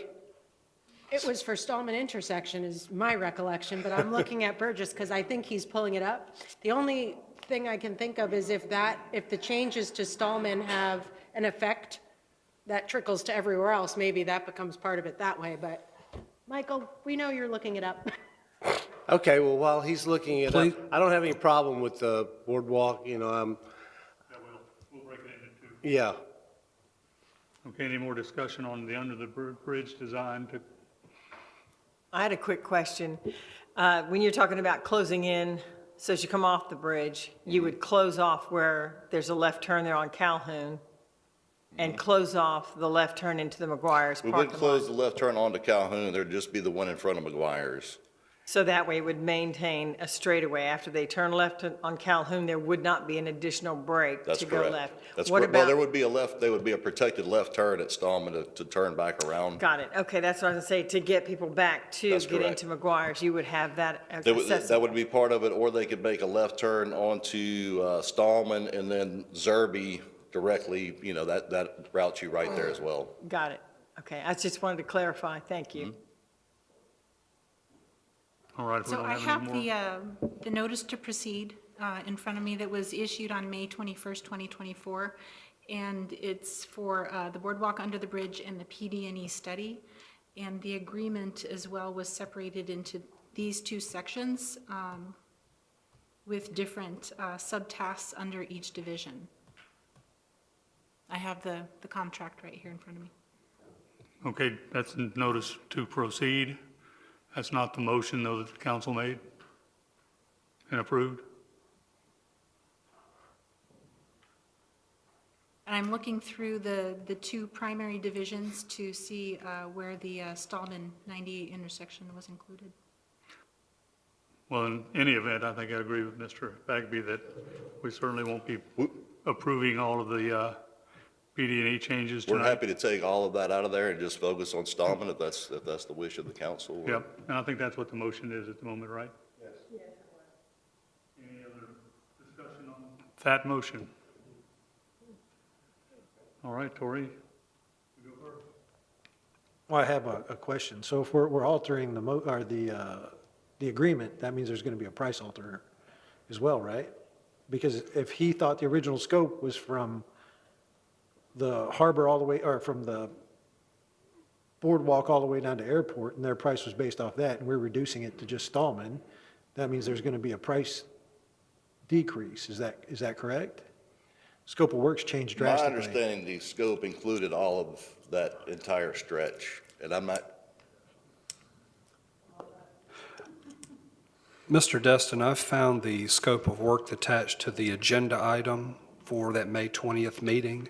It was for Stallman intersection is my recollection, but I'm looking at Burgess because I think he's pulling it up. The only thing I can think of is if the changes to Stallman have an effect that trickles to everywhere else, maybe that becomes part of it that way. But Michael, we know you're looking it up. Okay, well, while he's looking it up, Please. I don't have any problem with the boardwalk, Yeah, we'll break it into 2. yeah. Okay, any more discussion on the under the bridge design to I had a quick question. When you're talking about closing in, so as you come off the bridge, you would close off where there's a left turn there on Calhoun and close off the left turn into the McGuire's We parking would close lot. the left turn onto Calhoun. There'd just be the one in front of McGuire's. So that way it would maintain a straightaway. After they turn left on Calhoun, there would not be an additional break That's to go correct. left. That's What correct. Well, there about, would be there would be a protected left turn at Stallman to turn back around. got it. Okay, that's what I was gonna say. To get people back to That's get correct. into McGuire's, you would have that That would accessible. be part of it, or they could make a left turn onto Stallman and then Zerby directly, that routes you right there as well. Got it. Okay, I just wanted to clarify. Thank you. all right, if we So don't I have any have more? the notice to proceed in front of me that was issued on May 21st, 2024. And it's for the boardwalk under the bridge and the PD&E study. And the agreement as well was separated into these 2 sections with different subtasks under each division. I have the contract right here in front of me. Okay, that's a notice to proceed. That's not the motion, though, that the council made and approved. And I'm looking through the 2 primary divisions to see where the Stallman 98 intersection was included. Well, in any event, I think I agree with Mr. Bagby that we certainly won't be approving all of the PD&E changes We're tonight. happy to take all of that out of there and just focus on Stallman if that's the wish of the council. Yep, and I think that's what the motion is at the moment, right? Yes. Any other discussion on that motion? All right, Tori. You go first. Well, I have a question. So if we're altering the agreement, that means there's going to be a price alter as well, right? Because if he thought the original scope was from the harbor all the way, or from the boardwalk all the way down to airport, and their price was based off that, and we're reducing it to just Stallman, that means there's going to be a price decrease. Is that correct? Scope of works changed My drastically. understanding, the scope included all of that entire stretch, and I'm not, Mr. Destin, I've found the scope of work attached to the agenda item for that May 20th meeting.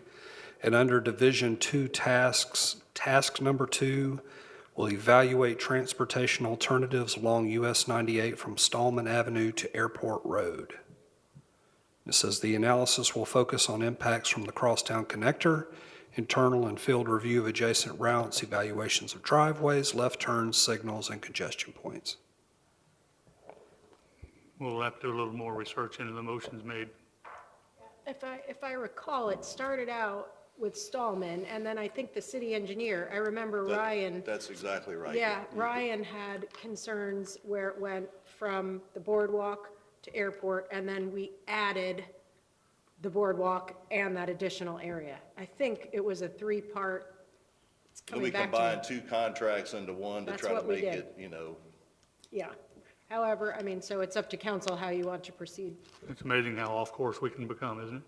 And under Division 2 tasks, task number 2 will evaluate transportation alternatives along US 98 from Stallman Avenue to Airport Road. It says the analysis will focus on impacts from the crosstown connector, internal and field review of adjacent routes, evaluations of driveways, left turns, signals, and congestion points. We'll have to do a little more research into the motions made. If I recall, it started out with Stallman, and then I think the city engineer, I remember Ryan. that's exactly right. Yeah, Ryan had concerns where it went from the boardwalk to airport, and then we added the boardwalk and that additional area. I think it was a three-part, it's And we coming back to combined me. 2 contracts into one to That's try to what we make did. it, Yeah. However, I mean, so it's up to council how you want to proceed. It's amazing how off course we can become, isn't it?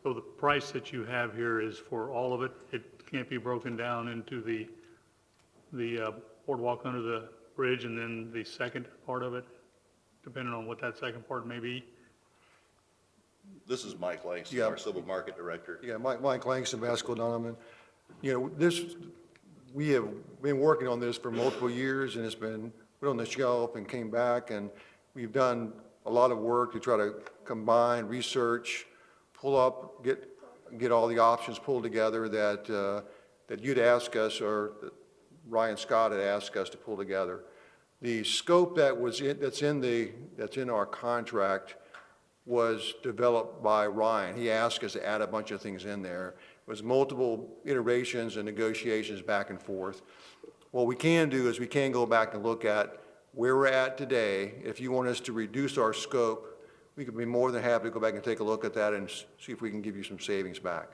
So the price that you have here is for all of it? It can't be broken down into the boardwalk under the bridge and then the second part of it, depending on what that second part may be? this is Mike Langston, Yeah. our civil market director. Yeah, Mike Langston, Vasco Donovan. You know, we have been working on this for multiple years, and it's been put on the shelf and came back, and we've done a lot of work to try to combine, research, pull up, get all the options pulled together that you'd ask us, or that Ryan Scott had asked us to pull together. The scope that's in our contract was developed by Ryan. He asked us to add a bunch of things in there. It was multiple iterations and negotiations back and forth. What we can do is we can go back and look at where we're at today. If you want us to reduce our scope, we could be more than happy to go back and take a look at that and see if we can give you some savings back.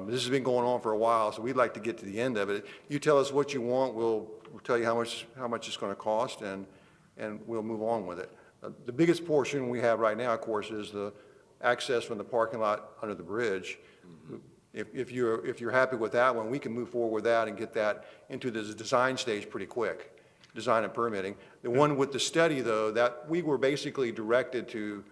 This has been going on for a while, so we'd like to get to the end of it. You tell us what you want, we'll tell you how much it's going to cost, and we'll move on with it. The biggest portion we have right now, of course, is the access from the parking lot under the bridge. If you're happy with that one, we can move forward with that and get that into the design stage pretty quick, design and permitting. The one with the study, though, that we were basically directed to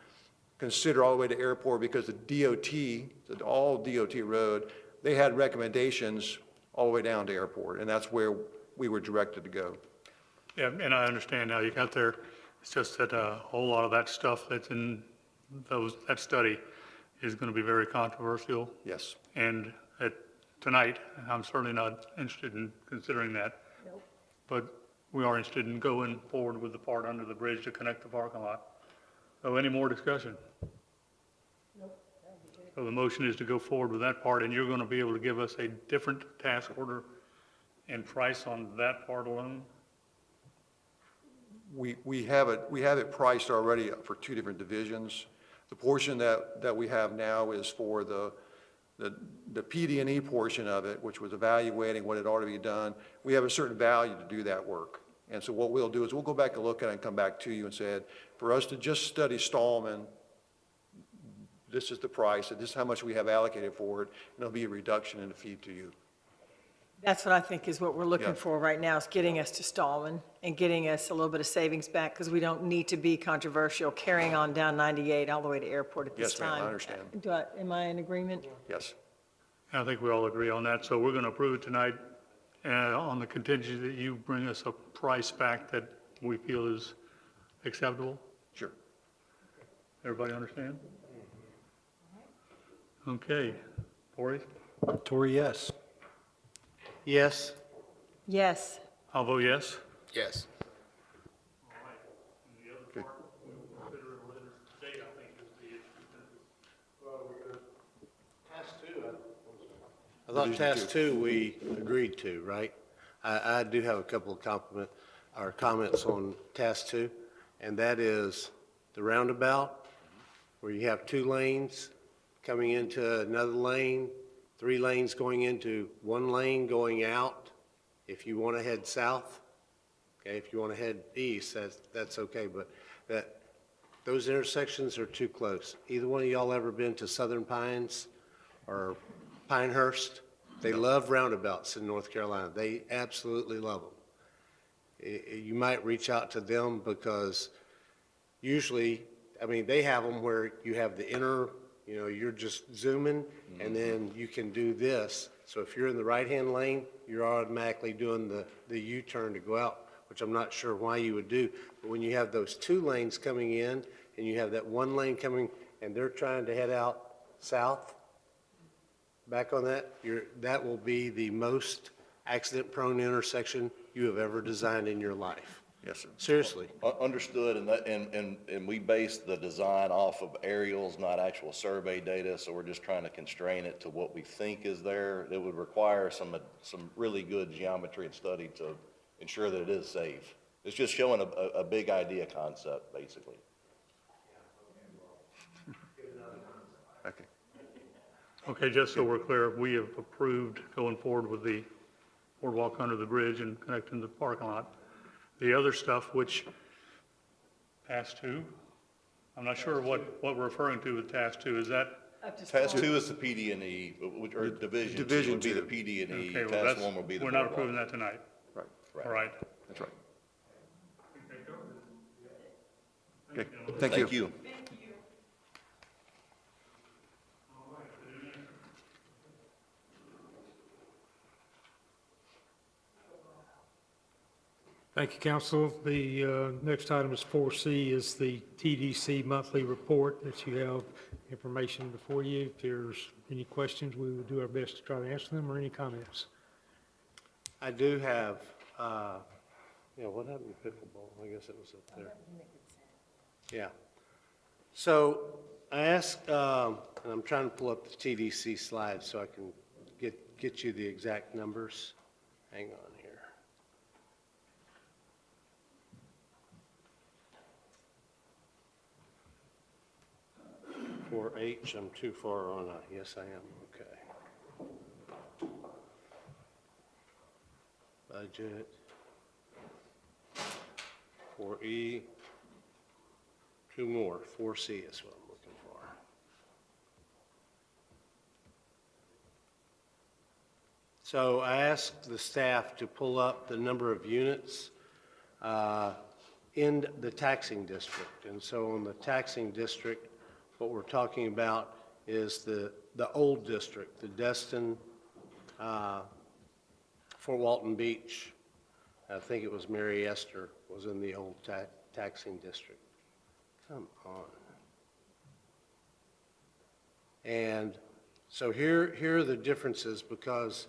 consider all the way to airport because the DOT, all DOT road, they had recommendations all the way down to airport, and that's where we were directed to go. Yeah, and I understand now you got there. It's just that a whole lot of that stuff that's in that study is going to be very controversial. Yes. And tonight, I'm certainly not interested in considering that. Nope. But we are interested in going forward with the part under the bridge to connect the parking lot. So any more discussion? Nope. So the motion is to go forward with that part, and you're going to be able to give us a different task order and price on that part alone? We have it priced already for 2 different divisions. The portion that we have now is for the PD&E portion of it, which was evaluating what had already been done. We have a certain value to do that work. And so what we'll do is we'll go back and look at it and come back to you and say, for us to just study Stallman, this is the price, and this is how much we have allocated for it, and there'll be a reduction in the fee to you. That's what I think is what we're looking Yeah. for right now, is getting us to Stallman and getting us a little bit of savings back, because we don't need to be controversial carrying on down 98 all the way to airport at this Yes, ma'am, time. I understand. Am I in agreement? Yes. I think we all agree on that, so we're going to approve it tonight on the contingency that you bring us a price back that we feel is acceptable. Sure. Everybody understand? Okay. Tori? Tory, yes. Yes? Yes. I'll vote yes. Yes. I thought task two, we agreed to, right? I do have a couple of comments on task two, and that is the roundabout, where you have 2 lanes coming into another lane, 3 lanes going into 1 lane going out. If you want to head south, okay, if you want to head east, that's okay, but those intersections are too close. Either one of y'all ever been to Southern Pines or Pinehurst? They love roundabouts in North Carolina. They absolutely love them. You might reach out to them because usually, I mean, they have them where you have the inner, you're just zooming, and then you can do this. So if you're in the right-hand lane, you're automatically doing the U-turn to go out, which I'm not sure why you would do. But when you have those 2 lanes coming in, and you have that 1 lane coming, and they're trying to head out south, back on that, that will be the most accident-prone intersection you have ever designed in your life. Yes, sir. Seriously. Understood, and we base the design off of aerials, not actual survey data, so we're just trying to constrain it to what we think is there. It would require some really good geometry and study to ensure that it is safe. It's just showing a big idea concept, basically. Okay. Okay, just so we're clear, we have approved going forward with the boardwalk under the bridge and connecting the parking lot. The other stuff, which, task 2, I'm not sure what we're referring to with task 2, is that? Task 2 is the PD&E, or Division 2 would be the PD&E. Okay, well, Task that's, 1 would be the we're not boardwalk. approving that tonight. Right. All right. That's right. Okay, thank you. Thank you. Thank you, council. The next item is 4C, is the TDC monthly report that you have information before you. If there's any questions, we will do our best to try to answer them, or any comments. I do have, what happened to pickleball? I guess it was up there. Yeah. So I asked, and I'm trying to pull up the TDC slide so I can get you the exact numbers. Hang on here. 4H, I'm too far on, yes, I am, okay. Budget. 4E. 2 more, 4C is what I'm looking for. So I asked the staff to pull up the number of units in the taxing district. And so on the taxing district, what we're talking about is the old district, the Destin, Fort Walton Beach. I think it was Mary Esther was in the old taxing district. Come on. And so here are the differences because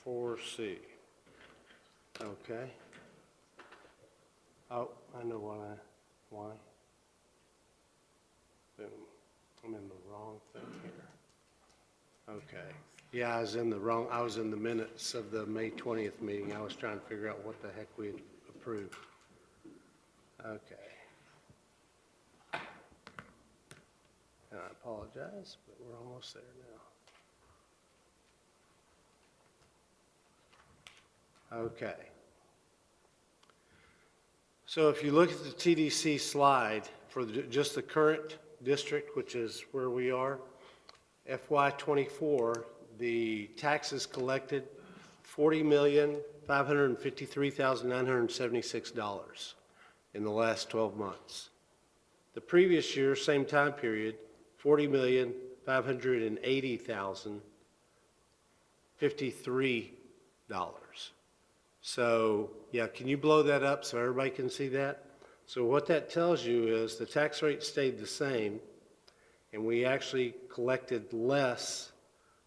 4C. Okay. Oh, I know why. Boom. I'm in the wrong thing here. Okay. Yeah, I was in the minutes of the May 20th meeting. I was trying to figure out what the heck we had approved. Okay. And I apologize, but we're almost there now. Okay. So if you look at the TDC slide for just the current district, which is where we are, FY24, the taxes collected, $40,553,976 in the last 12 months. The previous year, same time period, $40,580,053. So, yeah, can you blow that up so everybody can see that? So what that tells you is the tax rate stayed the same, and we actually collected less,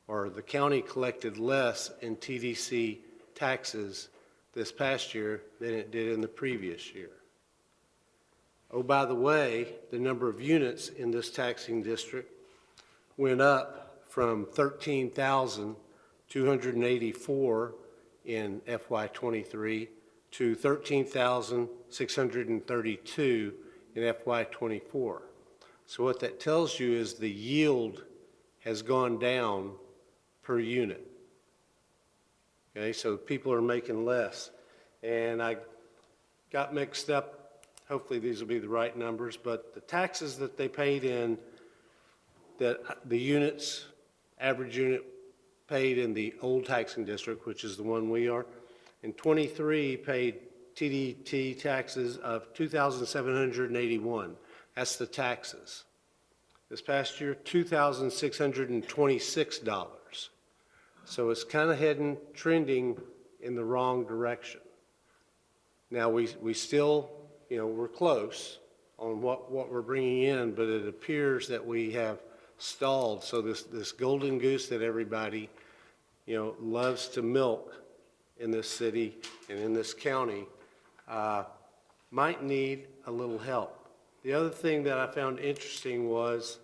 or the county collected less in TDC taxes this past year than it did in the previous year. Oh, by the way, the number of units in this taxing district went up from 13,284 in FY23 to 13,632 in FY24. So what that tells you is the yield has gone down per unit. Okay, so people are making less. And I got mixed up, hopefully these will be the right numbers, but the taxes that they paid in, that the units, average unit paid in the old taxing district, which is the one we are, in 23 paid TDT taxes of $2,781. That's the taxes. This past year, $2,626. So it's kind of trending in the wrong direction. Now, we still, we're close on what we're bringing in, but it appears that we have stalled. So this golden goose that everybody, loves to milk in this city and in this county might need a little help. The other thing that I found interesting was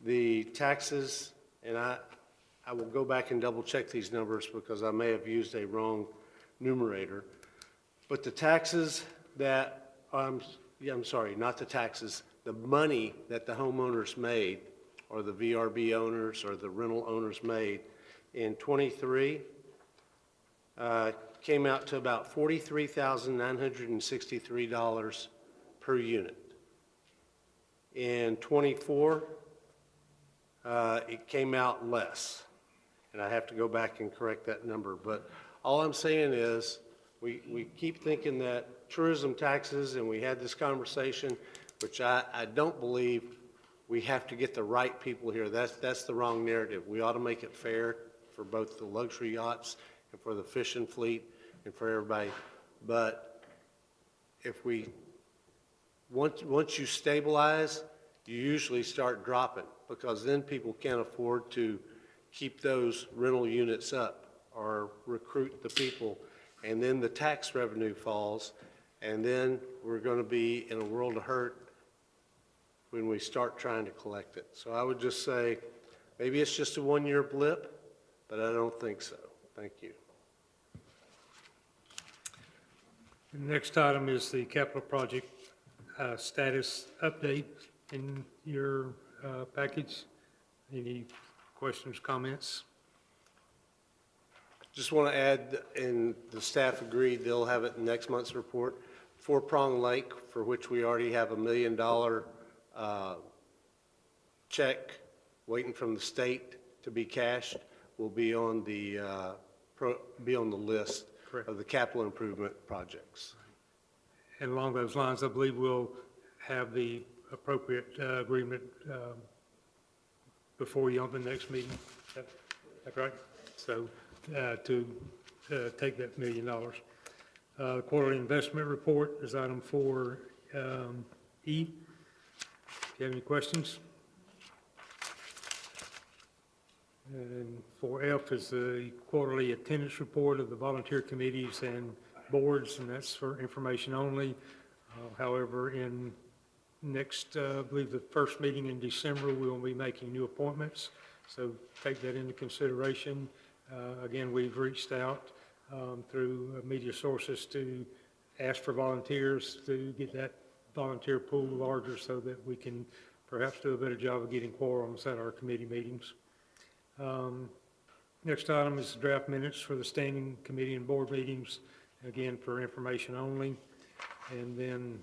the taxes, and I will go back and double check these numbers because I may have used a wrong numerator. But the taxes that, I'm sorry, not the taxes, the money that the homeowners made, or the VRB owners or the rental owners made in 23 came out to about $43,963 per unit. In 24, it came out less. And I have to go back and correct that number. But all I'm saying is we keep thinking that tourism taxes, and we had this conversation, which I don't believe we have to get the right people here. That's the wrong narrative. We ought to make it fair for both the luxury yachts and for the fishing fleet and for everybody. But if once you stabilize, you usually start dropping, because then people can't afford to keep those rental units up or recruit the people, and then the tax revenue falls, and then we're going to be in a world of hurt when we start trying to collect it. So I would just say, maybe it's just a one-year blip, but I don't think so. Thank you. The next item is the capital project status update in your package. Any questions, comments? Just want to add, and the staff agreed, they'll have it in next month's report. Four Prong Lake, for which we already have $1 million check waiting from the state to be cashed, will be on the list of the capital improvement projects. And along those lines, I believe we'll have the appropriate agreement before you on the next meeting. Is that right? So to take that $1 million. Quarterly investment report is item 4E. Do you have any questions? And 4F is the quarterly attendance report of the volunteer committees and boards, and that's for information only. However, in next, I believe the first meeting in December, we will be making new appointments, so take that into consideration. Again, we've reached out through media sources to ask for volunteers to get that volunteer pool larger so that we can perhaps do a better job of getting quorums at our committee meetings. Next item is the draft minutes for the standing committee and board meetings, again, for information only. And then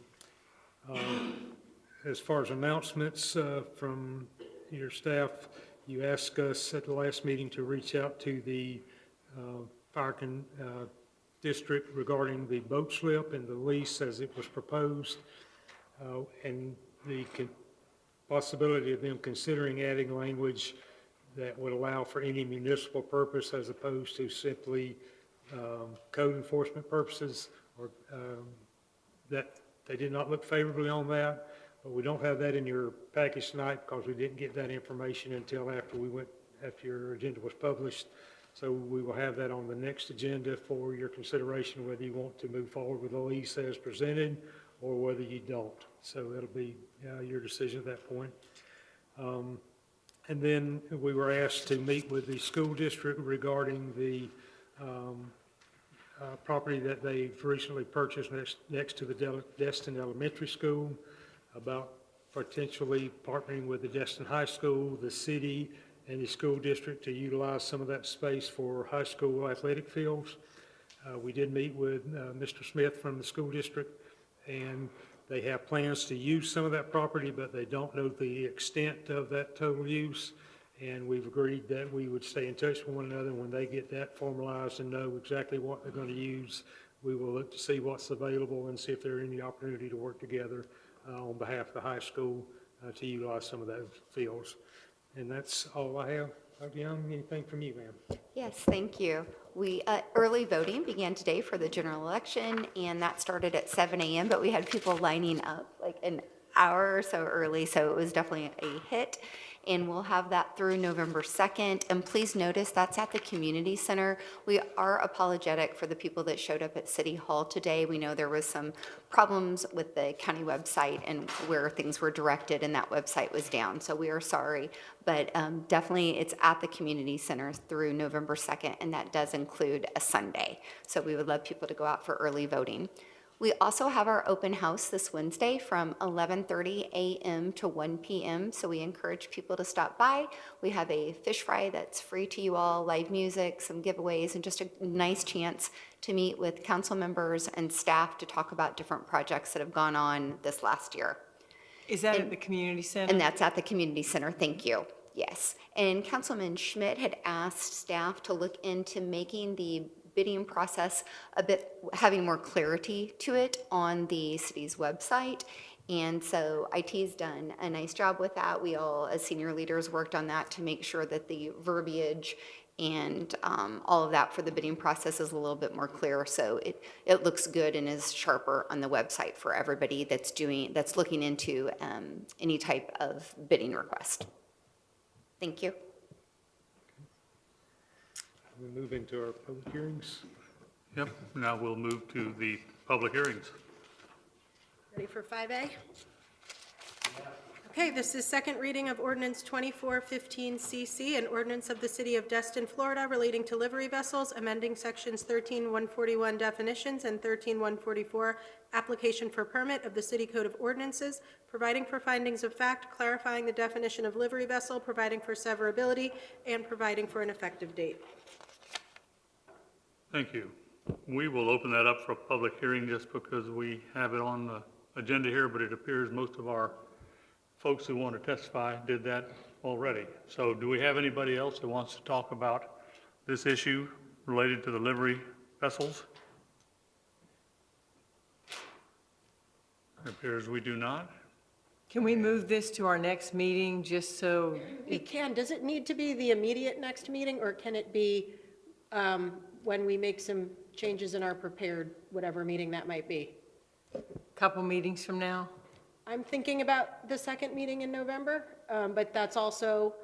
as far as announcements from your staff, you asked us at the last meeting to reach out to the fire district regarding the boat slip and the lease as it was proposed, and the possibility of them considering adding language that would allow for any municipal purpose as opposed to simply code enforcement purposes, or that they did not look favorably on that. But we don't have that in your package tonight because we didn't get that information until after your agenda was published. So we will have that on the next agenda for your consideration, whether you want to move forward with the lease as presented or whether you don't. So it'll be your decision at that point. And then we were asked to meet with the school district regarding the property that they've recently purchased next to the Destin Elementary School, about potentially partnering with the Destin High School, the city, and the school district to utilize some of that space for high school athletic fields. We did meet with Mr. Smith from the school district, and they have plans to use some of that property, but they don't know the extent of that total use. And we've agreed that we would stay in touch with one another. When they get that formalized and know exactly what they're going to use, we will look to see what's available and see if there are any opportunity to work together on behalf of the high school to utilize some of those fields. And that's all I have. Dr. Young, anything from you, ma'am? Yes, thank you. Early voting began today for the general election, and that started at 7 a.m., but we had people lining up like an hour or so early, so it was definitely a hit. And we'll have that through November 2nd. And please notice that's at the community center. We are apologetic for the people that showed up at City Hall today. We know there was some problems with the county website and where things were directed, and that website was down. So we are sorry, but definitely it's at the community center through November 2nd, and that does include a Sunday. So we would love people to go out for early voting. We also have our open house this Wednesday from 11:30 a.m. to 1 p.m., so we encourage people to stop by. We have a fish fry that's free to you all, live music, some giveaways, and just a nice chance to meet with council members and staff to talk about different projects that have gone on this last year. Is that at the community center? And that's at the community center, thank you. Yes. And Councilman Schmidt had asked staff to look into making the bidding process having more clarity to it on the city's website. And so IT's done a nice job with that. We all, as senior leaders, worked on that to make sure that the verbiage and all of that for the bidding process is a little bit more clear. So it looks good and is sharper on the website for everybody that's looking into any type of bidding request. Thank you. We move into our public hearings. Yep, now we'll move to the public hearings. Ready for 5A? Okay, this is second reading of ordinance 2415CC, an ordinance of the City of Destin, Florida relating to livery vessels, amending sections 13141 definitions and 13144 application for permit of the City Code of Ordinances, providing for findings of fact, clarifying the definition of livery vessel, providing for severability, and providing for an effective date. Thank you. We will open that up for a public hearing just because we have it on the agenda here, but it appears most of our folks who want to testify did that already. So do we have anybody else that wants to talk about this issue related to the livery vessels? It appears we do not. Can we move this to our next meeting just so? We can. Does it need to be the immediate next meeting, or can it be when we make some changes in our prepared, whatever meeting that might be? Couple meetings from now? I'm thinking about the second meeting in November, but that's also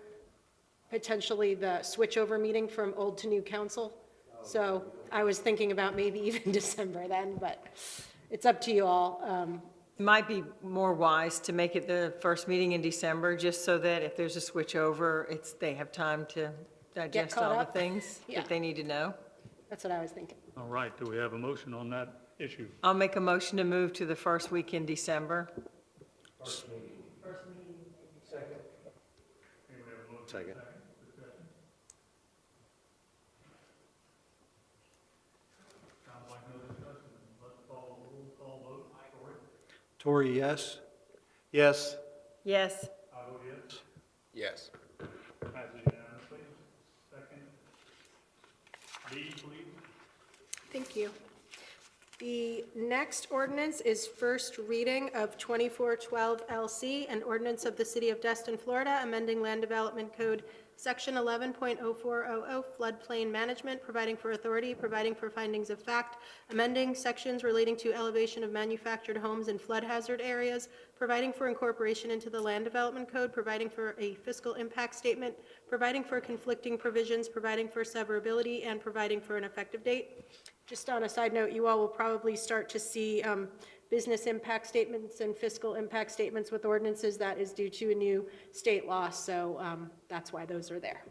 potentially the switchover meeting from old to new council. So I was thinking about maybe even December then, but it's up to you all. It might be more wise to make it the first meeting in December, just so that if there's a switchover, they have time to digest caught all the up. things Yeah. that they need to know. That's what I was thinking. All right, do we have a motion on that issue? I'll make a motion to move to the first week in December. Second. Tory, yes? Yes. Yes. I vote yes. Yes. Passes unanimously. Second. B, please. Thank you. The next ordinance is first reading of 2412 LC, an ordinance of the City of Destin, Florida, amending Land Development Code Section 11.0400 floodplain management, providing for authority, providing for findings of fact, amending sections relating to elevation of manufactured homes in flood hazard areas, providing for incorporation into the Land Development Code, providing for a fiscal impact statement, providing for conflicting provisions, providing for severability, and providing for an effective date. Just on a side note, you all will probably start to see business impact statements and fiscal impact statements with ordinances. That is due to a new state law, so that's why those are there.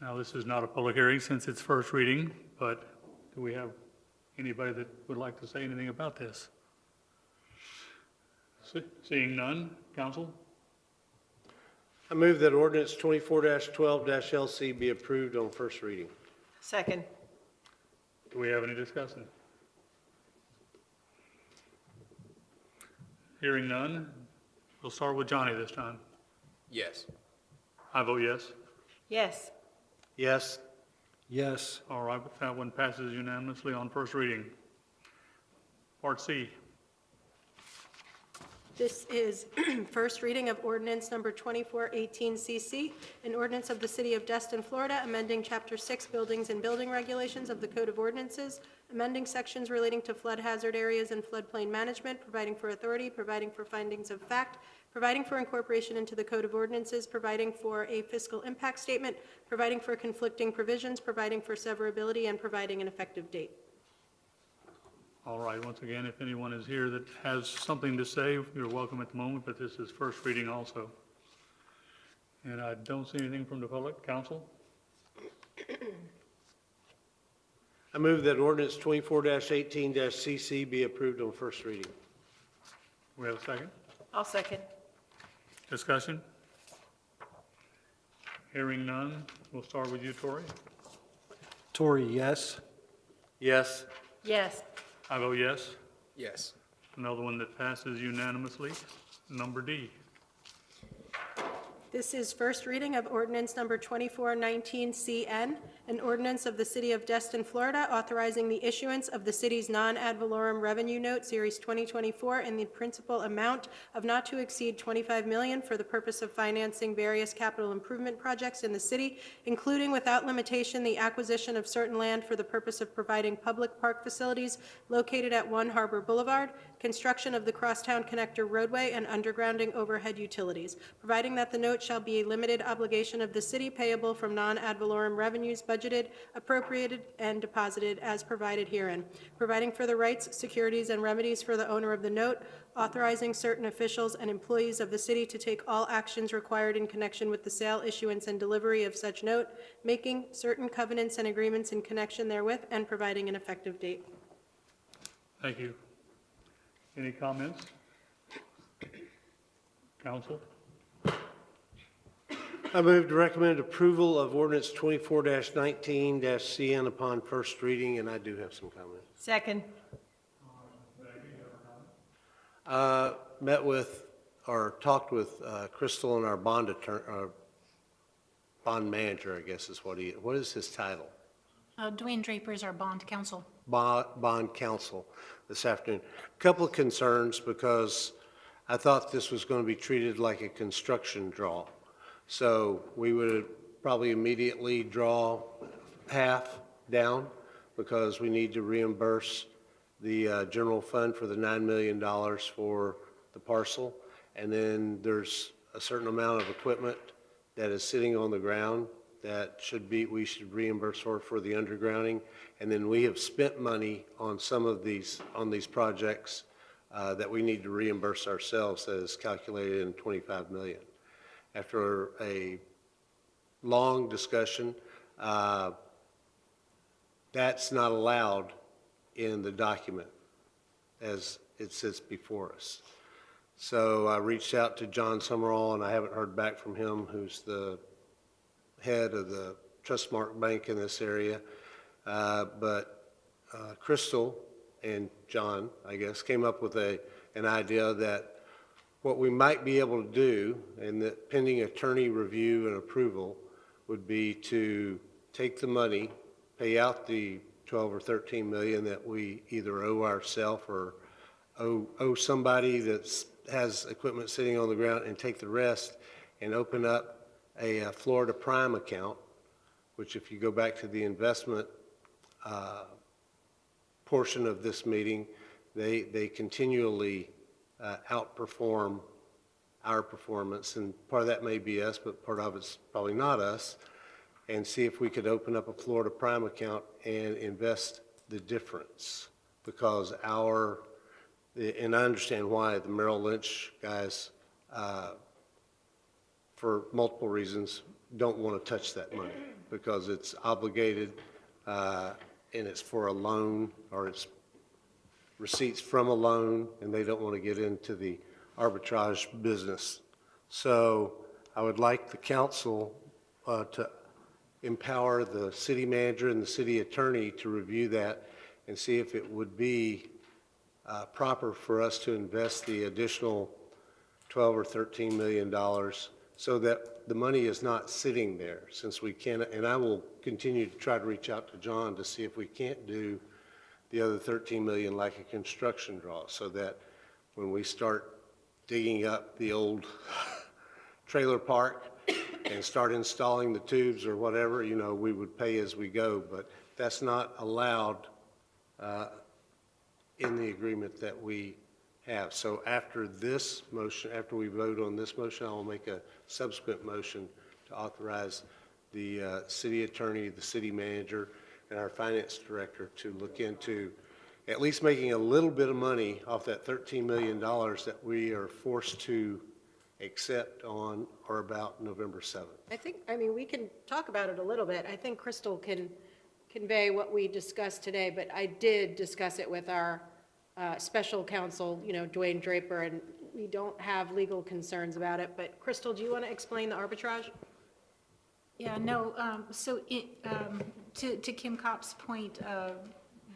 Now, this is not a public hearing since it's first reading, but do we have anybody that would like to say anything about this? Seeing none, council? I move that ordinance 24-12-LC be approved on first reading. Second. Do we have any discussion? Hearing none, we'll start with Johnny this time. Yes. I vote yes. Yes. Yes. Yes. All right, that one passes unanimously on first reading. Part C. This is first reading of ordinance number 2418CC, an ordinance of the City of Destin, Florida, amending Chapter 6 Buildings and Building Regulations of the Code of Ordinances, amending sections relating to flood hazard areas and floodplain management, providing for authority, providing for findings of fact, providing for incorporation into the Code of Ordinances, providing for a fiscal impact statement, providing for conflicting provisions, providing for severability, and providing an effective date. All right, once again, if anyone is here that has something to say, you're welcome at the moment, but this is first reading also. And I don't see anything from the public. Council? I move that ordinance 24-18-CC be approved on first reading. We have a second? I'll second. Discussion? Hearing none, we'll start with you, Tori. Tory, yes. Yes. Yes. I vote yes. Yes. Another one that passes unanimously, number D. This is first reading of ordinance number 2419CN, an ordinance of the City of Destin, Florida, authorizing the issuance of the city's non-ad valorem revenue note, Series 2024, in the principal amount of not to exceed $25 million for the purpose of financing various capital improvement projects in the city, including without limitation the acquisition of certain land for the purpose of providing public park facilities located at 1 Harbor Boulevard, construction of the Crosstown Connector roadway, and undergrounding overhead utilities, providing that the note shall be a limited obligation of the city payable from non-ad valorem revenues budgeted, appropriated, and deposited as provided herein, providing for the rights, securities, and remedies for the owner of the note, authorizing certain officials and employees of the city to take all actions required in connection with the sale, issuance, and delivery of such note, making certain covenants and agreements in connection therewith, and providing an effective date. Thank you. Any comments? Council? I move to recommend approval of ordinance 24-19-CN upon first reading, and I do have some comments. Second. Met with, or talked with Crystal and our bond attorney, bond manager, I guess is what is his title? Dwayne Draper is our bond counsel. Bond counsel this afternoon. A couple of concerns because I thought this was going to be treated like a construction draw. So we would probably immediately draw half down because we need to reimburse the general fund for the $9 million for the parcel. And then there's a certain amount of equipment that is sitting on the ground that we should reimburse for the undergrounding. And then we have spent money on some of these projects that we need to reimburse ourselves, that is calculated in $25 million. After a long discussion, that's not allowed in the document as it sits before us. So I reached out to John Summerall, and I haven't heard back from him, who's the head of the Trustmark Bank in this area. But Crystal and John, I guess, came up with an idea that what we might be able to do, and that pending attorney review and approval, would be to take the money, pay out the 12 or 13 million that we either owe ourselves or owe somebody that has equipment sitting on the ground, and take the rest and open up a Florida Prime account, which if you go back to the investment portion of this meeting, they continually outperform our performance, and part of that may be us, but part of it's probably not us, and see if we could open up a Florida Prime account and invest the difference, because and I understand why the Merrill Lynch guys, for multiple reasons, don't want to touch that money, because it's obligated, and it's for a loan, or it's receipts from a loan, and they don't want to get into the arbitrage business. So I would like the council to empower the city manager and the city attorney to review that and see if it would be proper for us to invest the additional 12 or 13 million dollars, so that the money is not sitting there, since we can, and I will continue to try to reach out to John to see if we can't do the other 13 million like a construction draw, so that when we start digging up the old trailer park and start installing the tubes or whatever, we would pay as we go, but that's not allowed in the agreement that we have. So after this motion, after we vote on this motion, I will make a subsequent motion to authorize the city attorney, the city manager, and our finance director to look into at least making a little bit of money off that $13 million that we are forced to accept on or about November 7th. We can talk about it a little bit. I think Crystal can convey what we discussed today, but I did discuss it with our special counsel, Dwayne Draper, and we don't have legal concerns about it. But Crystal, do you want to explain the arbitrage? Yeah, no, to Kim Kopp's point,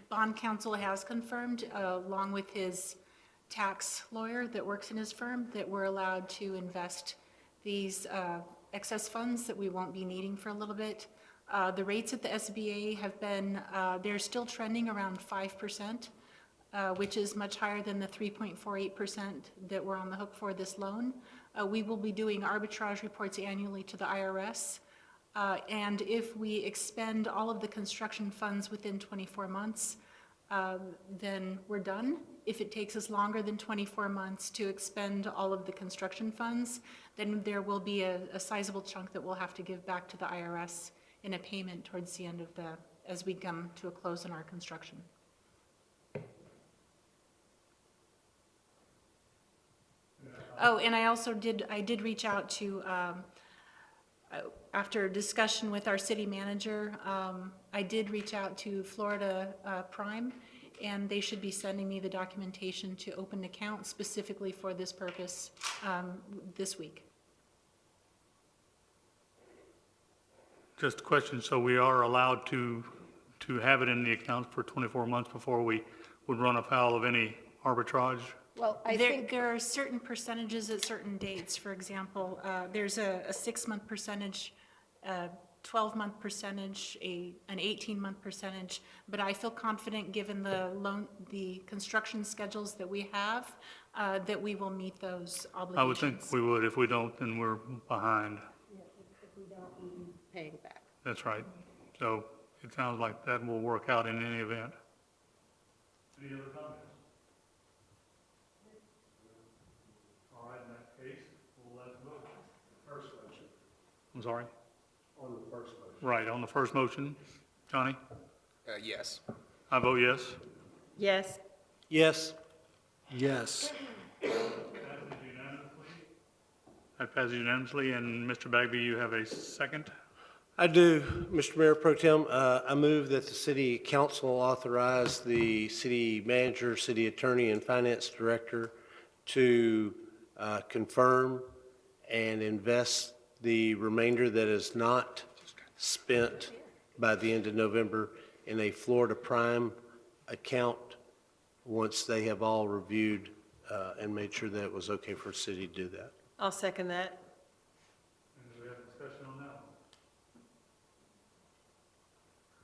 bond counsel has confirmed, along with his tax lawyer that works in his firm, that we're allowed to invest these excess funds that we won't be needing for a little bit. The rates at the SBA have been, they're still trending around 5%, which is much higher than the 3.48% that we're on the hook for this loan. We will be doing arbitrage reports annually to the IRS. And if we expend all of the construction funds within 24 months, then we're done. If it takes us longer than 24 months to expend all of the construction funds, then there will be a sizable chunk that we'll have to give back to the IRS in a payment towards the end of as we come to a close in our construction. Oh, and I did reach out to, after discussion with our city manager, I did reach out to Florida Prime, and they should be sending me the documentation to open an account specifically for this purpose this week. Just a question, so we are allowed to have it in the account for 24 months before we would run afoul of any arbitrage? Well, There are certain percentages at certain dates. For example, there's a 6-month percentage, 12-month percentage, an 18-month percentage, but I feel confident, given the construction schedules that we have, that we will meet those obligations. I would think we would. If we don't, then we're behind. If we don't, we'll be paying back. That's right. So it sounds like that will work out in any event. Any other comments? All right, in that case, we'll let vote. First motion. I'm sorry? On the first motion. Right, on the first motion. Johnny? Yes. I vote yes. Yes. Yes. Yes. That passes unanimously, and Mr. Bagby, you have a second? I do, Mr. Mayor Pro Tem. I move that the city council authorize the city manager, city attorney, and finance director to confirm and invest the remainder that is not spent by the end of November in a Florida Prime account once they have all reviewed and made sure that it was okay for the city to do that. I'll second that. Do we have discussion on that?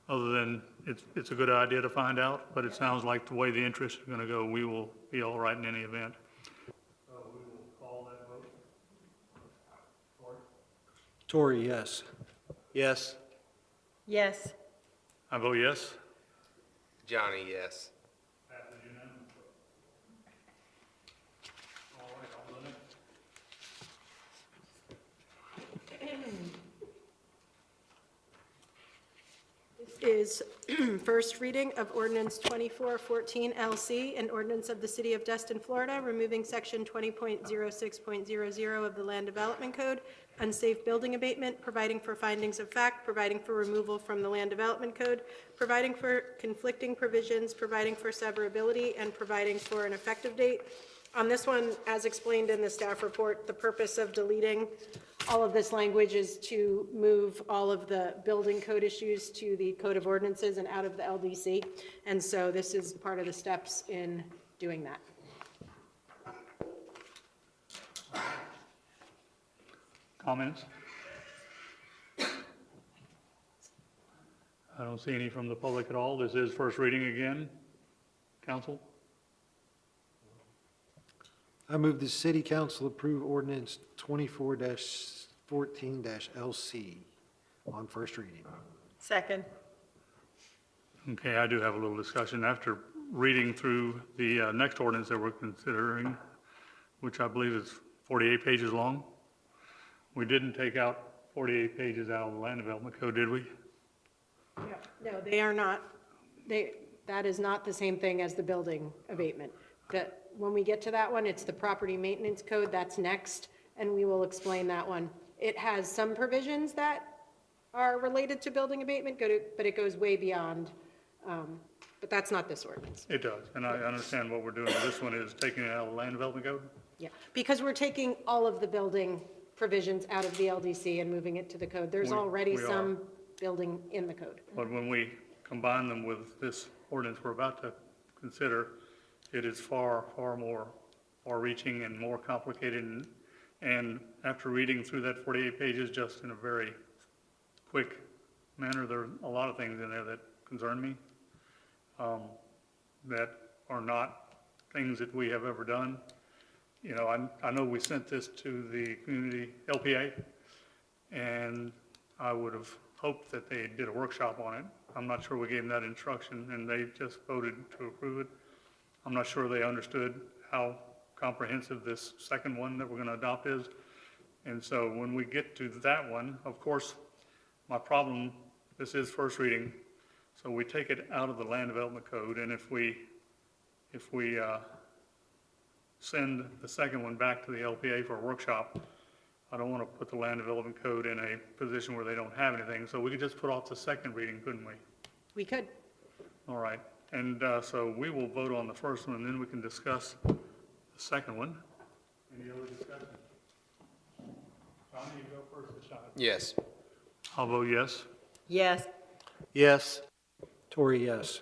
other than it's a good idea to find out, but it sounds like the way the interest is going to go, we will be all right in any event. So we will call that vote. Tory, yes. Yes. Yes. I vote yes. Johnny, yes. All right, on the next. Is first reading of ordinance 2414 LC, an ordinance of the City of Destin, Florida, removing section 20.06.00 of the Land Development Code, unsafe building abatement, providing for findings of fact, providing for removal from the Land Development Code, providing for conflicting provisions, providing for severability, and providing for an effective date. On this one, as explained in the staff report, the purpose of deleting all of this language is to move all of the building code issues to the Code of Ordinances and out of the LDC. And so this is part of the steps in doing that. Comments? I don't see any from the public at all. This is first reading again. Council? I move the city council approve ordinance 24-14-LC on first reading. Second. Okay, I do have a little discussion. After reading through the next ordinance that we're considering, which I believe is 48 pages long, we didn't take out 48 pages out of the Land Development Code, did we? No, they are not, that is not the same thing as the building abatement. When we get to that one, it's the property maintenance code, that's next, and we will explain that one. It has some provisions that are related to building abatement, but it goes way beyond, but that's not this ordinance. It does, and I understand what we're doing. This one is taking it out of the Land Development Code? Yeah, because we're taking all of the building provisions out of the LDC and moving it to the code. There's already we are. some building in the code. But when we combine them with this ordinance we're about to consider, it is far, far more far-reaching and more complicated. And after reading through that 48 pages just in a very quick manner, there are a lot of things in there that concern me, that are not things that we have ever done. You know, I know we sent this to the community LPA, and I would have hoped that they did a workshop on it. I'm not sure we gave them that instruction, and they just voted to approve it. I'm not sure they understood how comprehensive this second one that we're going to adopt is. And so when we get to that one, of course, my problem, this is first reading, so we take it out of the Land Development Code, and if we send the second one back to the LPA for a workshop, I don't want to put the Land Development Code in a position where they don't have anything, so we could just put off the second reading, couldn't we? We could. All right, and so we will vote on the first one, and then we can discuss the second one. Any other discussion? Tommy, you go first this time. Yes. I'll vote yes. Yes. Yes. Tory, yes.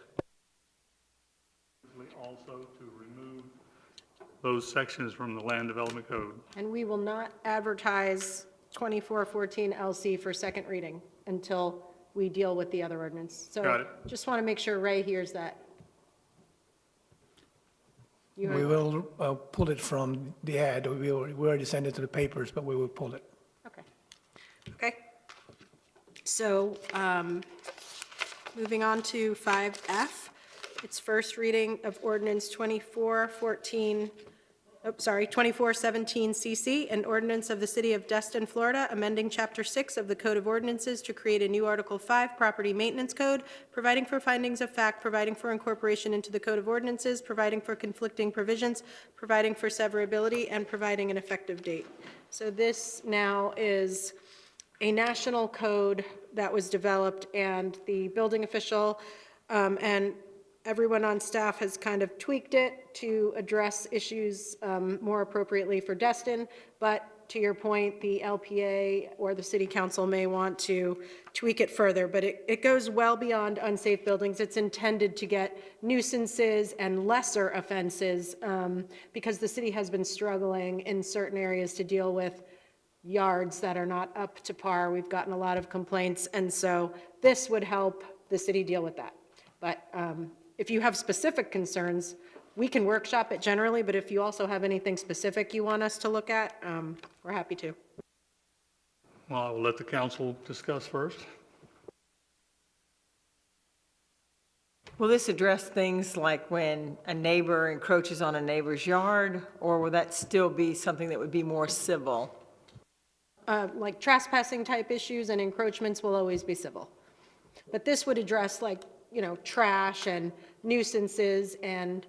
Also to remove those sections from the Land Development Code. And we will not advertise 2414 LC for second reading until we deal with the other ordinance. Got So it. just want to make sure Ray hears that. You We are- will pull it from the ad. We already sent it to the papers, but we will pull it. Okay. Okay. So, moving on to 5F, it's first reading of ordinance 2417 CC, an ordinance of the City of Destin, Florida, amending Chapter 6 of the Code of Ordinances to create a new Article 5 Property Maintenance Code, providing for findings of fact, providing for incorporation into the Code of Ordinances, providing for conflicting provisions, providing for severability, and providing an effective date. So this now is a national code that was developed, and the building official and everyone on staff has kind of tweaked it to address issues more appropriately for Destin. But to your point, the LPA or the city council may want to tweak it further, but it goes well beyond unsafe buildings. It's intended to get nuisances and lesser offenses because the city has been struggling in certain areas to deal with yards that are not up to par. We've gotten a lot of complaints, and so this would help the city deal with that. But if you have specific concerns, we can workshop it generally, but if you also have anything specific you want us to look at, we're happy to. Well, I will let the council discuss first. Will this address things like when a neighbor encroaches on a neighbor's yard, or will that still be something that would be more civil? Like trespassing type issues and encroachments will always be civil. But this would address like, trash and nuisances, and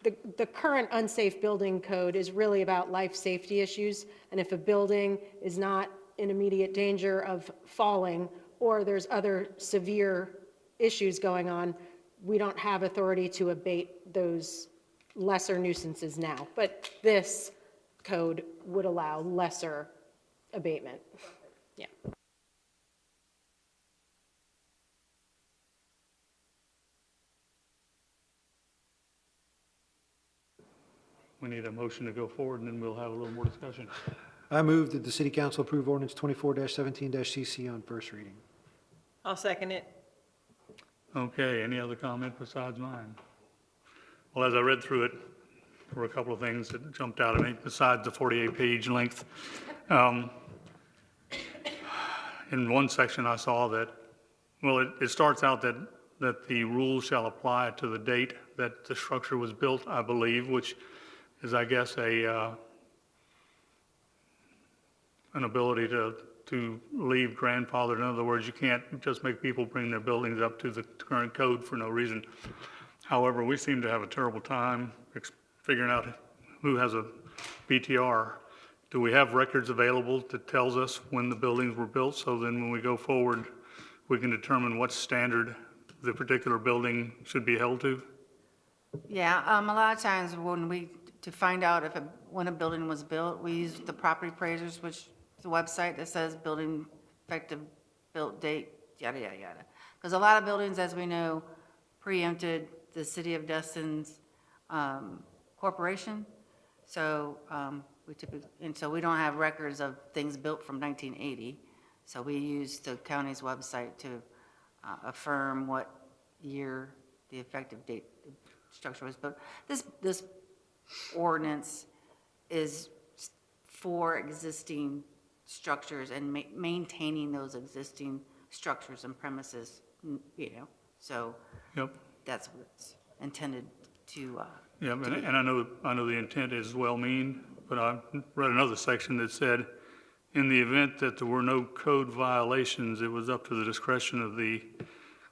the current unsafe building code is really about life safety issues. And if a building is not in immediate danger of falling, or there's other severe issues going on, we don't have authority to abate those lesser nuisances now. But this code would allow lesser abatement. Yeah. We need a motion to go forward, and then we'll have a little more discussion. I move that the city council approve ordinance 24-17-CC on first reading. I'll second it. Okay, any other comment besides mine? Well, as I read through it, there were a couple of things that jumped out at me besides the 48-page length. In one section, I saw that, well, it starts out that the rules shall apply to the date that the structure was built, I believe, which is, I guess, an ability to leave grandfathered. In other words, you can't just make people bring their buildings up to the current code for no reason. However, we seem to have a terrible time figuring out who has a BTR. Do we have records available that tells us when the buildings were built? So then when we go forward, we can determine what standard the particular building should be held to? Yeah, a lot of times to find out when a building was built, we use the property appraisers, which is a website that says building effective built date, yada, yada, yada. Because a lot of buildings, as we know, preempted the city of Destin's corporation. So we don't have records of things built from 1980. So we use the county's website to affirm what year the effective date the structure was built. This ordinance is for existing structures and maintaining those existing structures and premises, so Yep. that's what it's intended to. Yeah, and I know the intent is well-meaning, but I read another section that said, in the event that there were no code violations, it was up to the discretion of the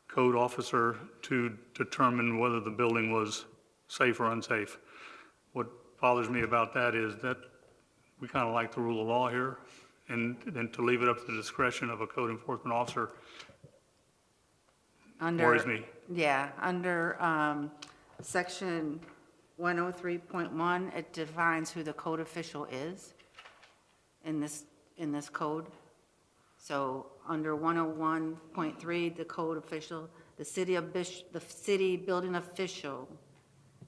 code officer to determine whether the building was safe or unsafe. What bothers me about that is that we kind of like the rule of law here, and to leave it up to the discretion of a code enforcement officer worries me. Yeah, under section 103.1, it defines who the code official is in this code. So under 101.3, the code official, the city building official,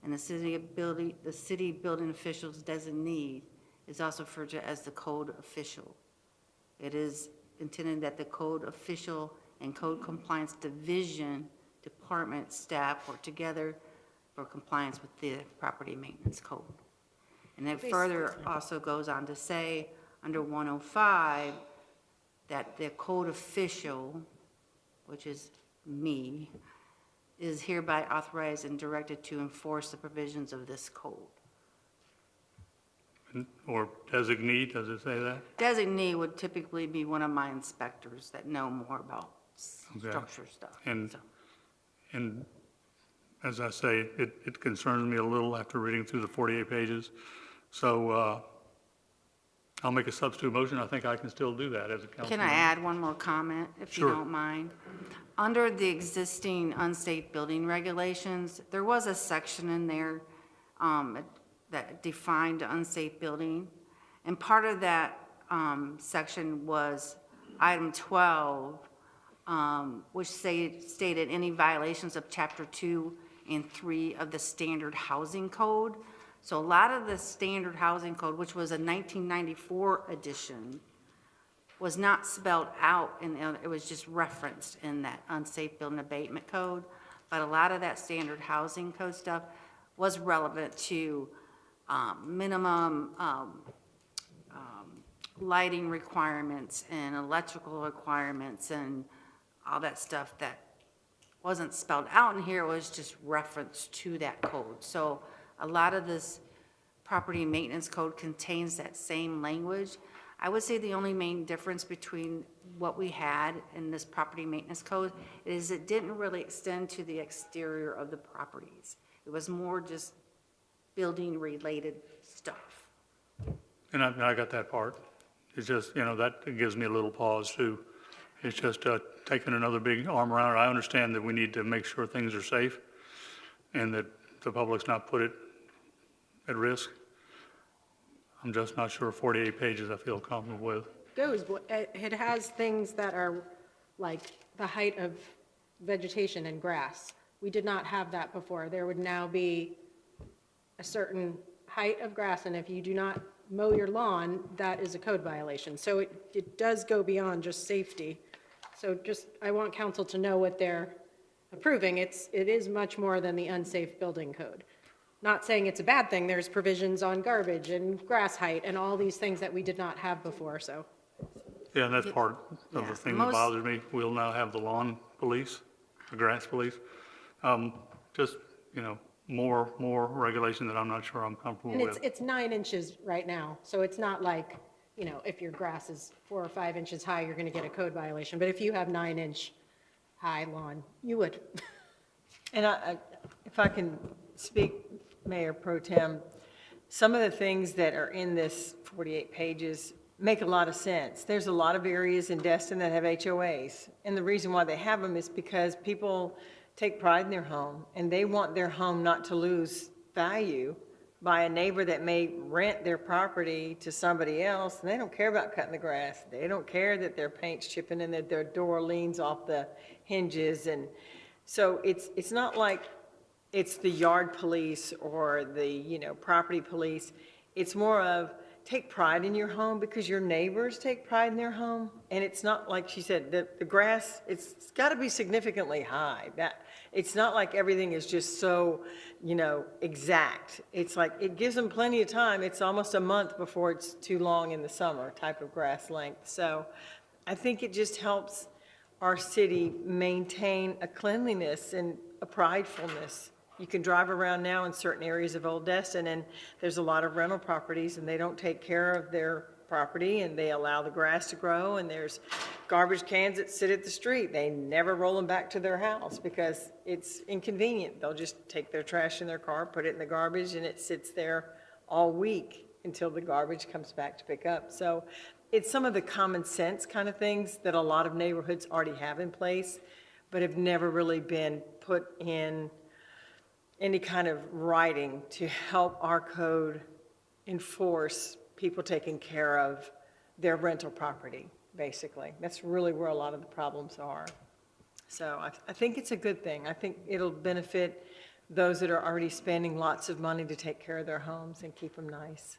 and the city building official's designee is also referred to as the code official. It is intended that the code official and code compliance division department staff work together for compliance with the property maintenance code. And then further also goes on to say, under 105, that the code official, which is me, is hereby authorized and directed to enforce the provisions of this code. Or designee, does it say that? Designee would typically be one of my inspectors that know more about structure stuff. And as I say, it concerns me a little after reading through the 48 pages. So I'll make a substitute motion. I think I can still do that as a council. Can I add one more comment, if you Sure. don't mind? Under the existing unsafe building regulations, there was a section in there that defined unsafe building. And part of that section was item 12, which stated any violations of Chapter 2 and 3 of the Standard Housing Code. So a lot of the Standard Housing Code, which was a 1994 edition, was not spelled out, it was just referenced in that unsafe building abatement code. But a lot of that standard housing code stuff was relevant to minimum lighting requirements and electrical requirements and all that stuff that wasn't spelled out in here, it was just reference to that code. So a lot of this property maintenance code contains that same language. I would say the only main difference between what we had in this property maintenance code is it didn't really extend to the exterior of the properties. It was more just building-related stuff. And I got that part. It's just, that gives me a little pause too. It's just taking another big arm around it. I understand that we need to make sure things are safe and that the public's not put it at risk. I'm just not sure 48 pages I feel comfortable with. It has things that are like the height of vegetation and grass. We did not have that before. There would now be a certain height of grass, and if you do not mow your lawn, that is a code violation. So it does go beyond just safety. So I want council to know what they're approving. It is much more than the unsafe building code. Not saying it's a bad thing. There's provisions on garbage and grass height and all these things that we did not have before, so. Yeah, and that's part of the thing that bothers me. We'll now have the lawn police, the grass police. Just, more regulation that I'm not sure I'm comfortable And with. it's 9 inches right now, so it's not like, if your grass is 4 or 5 inches high, you're going to get a code violation. But if you have 9-inch high lawn, you would. And if I can speak, Mayor Pro Tem, some of the things that are in this 48 pages make a lot of sense. There's a lot of areas in Destin that have HOAs, and the reason why they have them is because people take pride in their home, and they want their home not to lose value by a neighbor that may rent their property to somebody else, and they don't care about cutting the grass. They don't care that their paint's chipping and that their door leans off the hinges. And so it's not like it's the yard police or the, property police. It's more of take pride in your home because your neighbors take pride in their home. And it's not like she said, the grass, it's got to be significantly high. It's not like everything is just so, exact. It's like, it gives them plenty of time. It's almost a month before it's too long in the summer type of grass length. So I think it just helps our city maintain a cleanliness and a pridefulness. You can drive around now in certain areas of Old Destin, and there's a lot of rental properties, and they don't take care of their property, and they allow the grass to grow, and there's garbage cans that sit at the street. They never roll them back to their house because it's inconvenient. They'll just take their trash in their car, put it in the garbage, and it sits there all week until the garbage comes back to pick up. So it's some of the common sense kind of things that a lot of neighborhoods already have in place, but have never really been put in any kind of writing to help our code enforce people taking care of their rental property, basically. That's really where a lot of the problems are. So I think it's a good thing. I think it'll benefit those that are already spending lots of money to take care of their homes and keep them nice.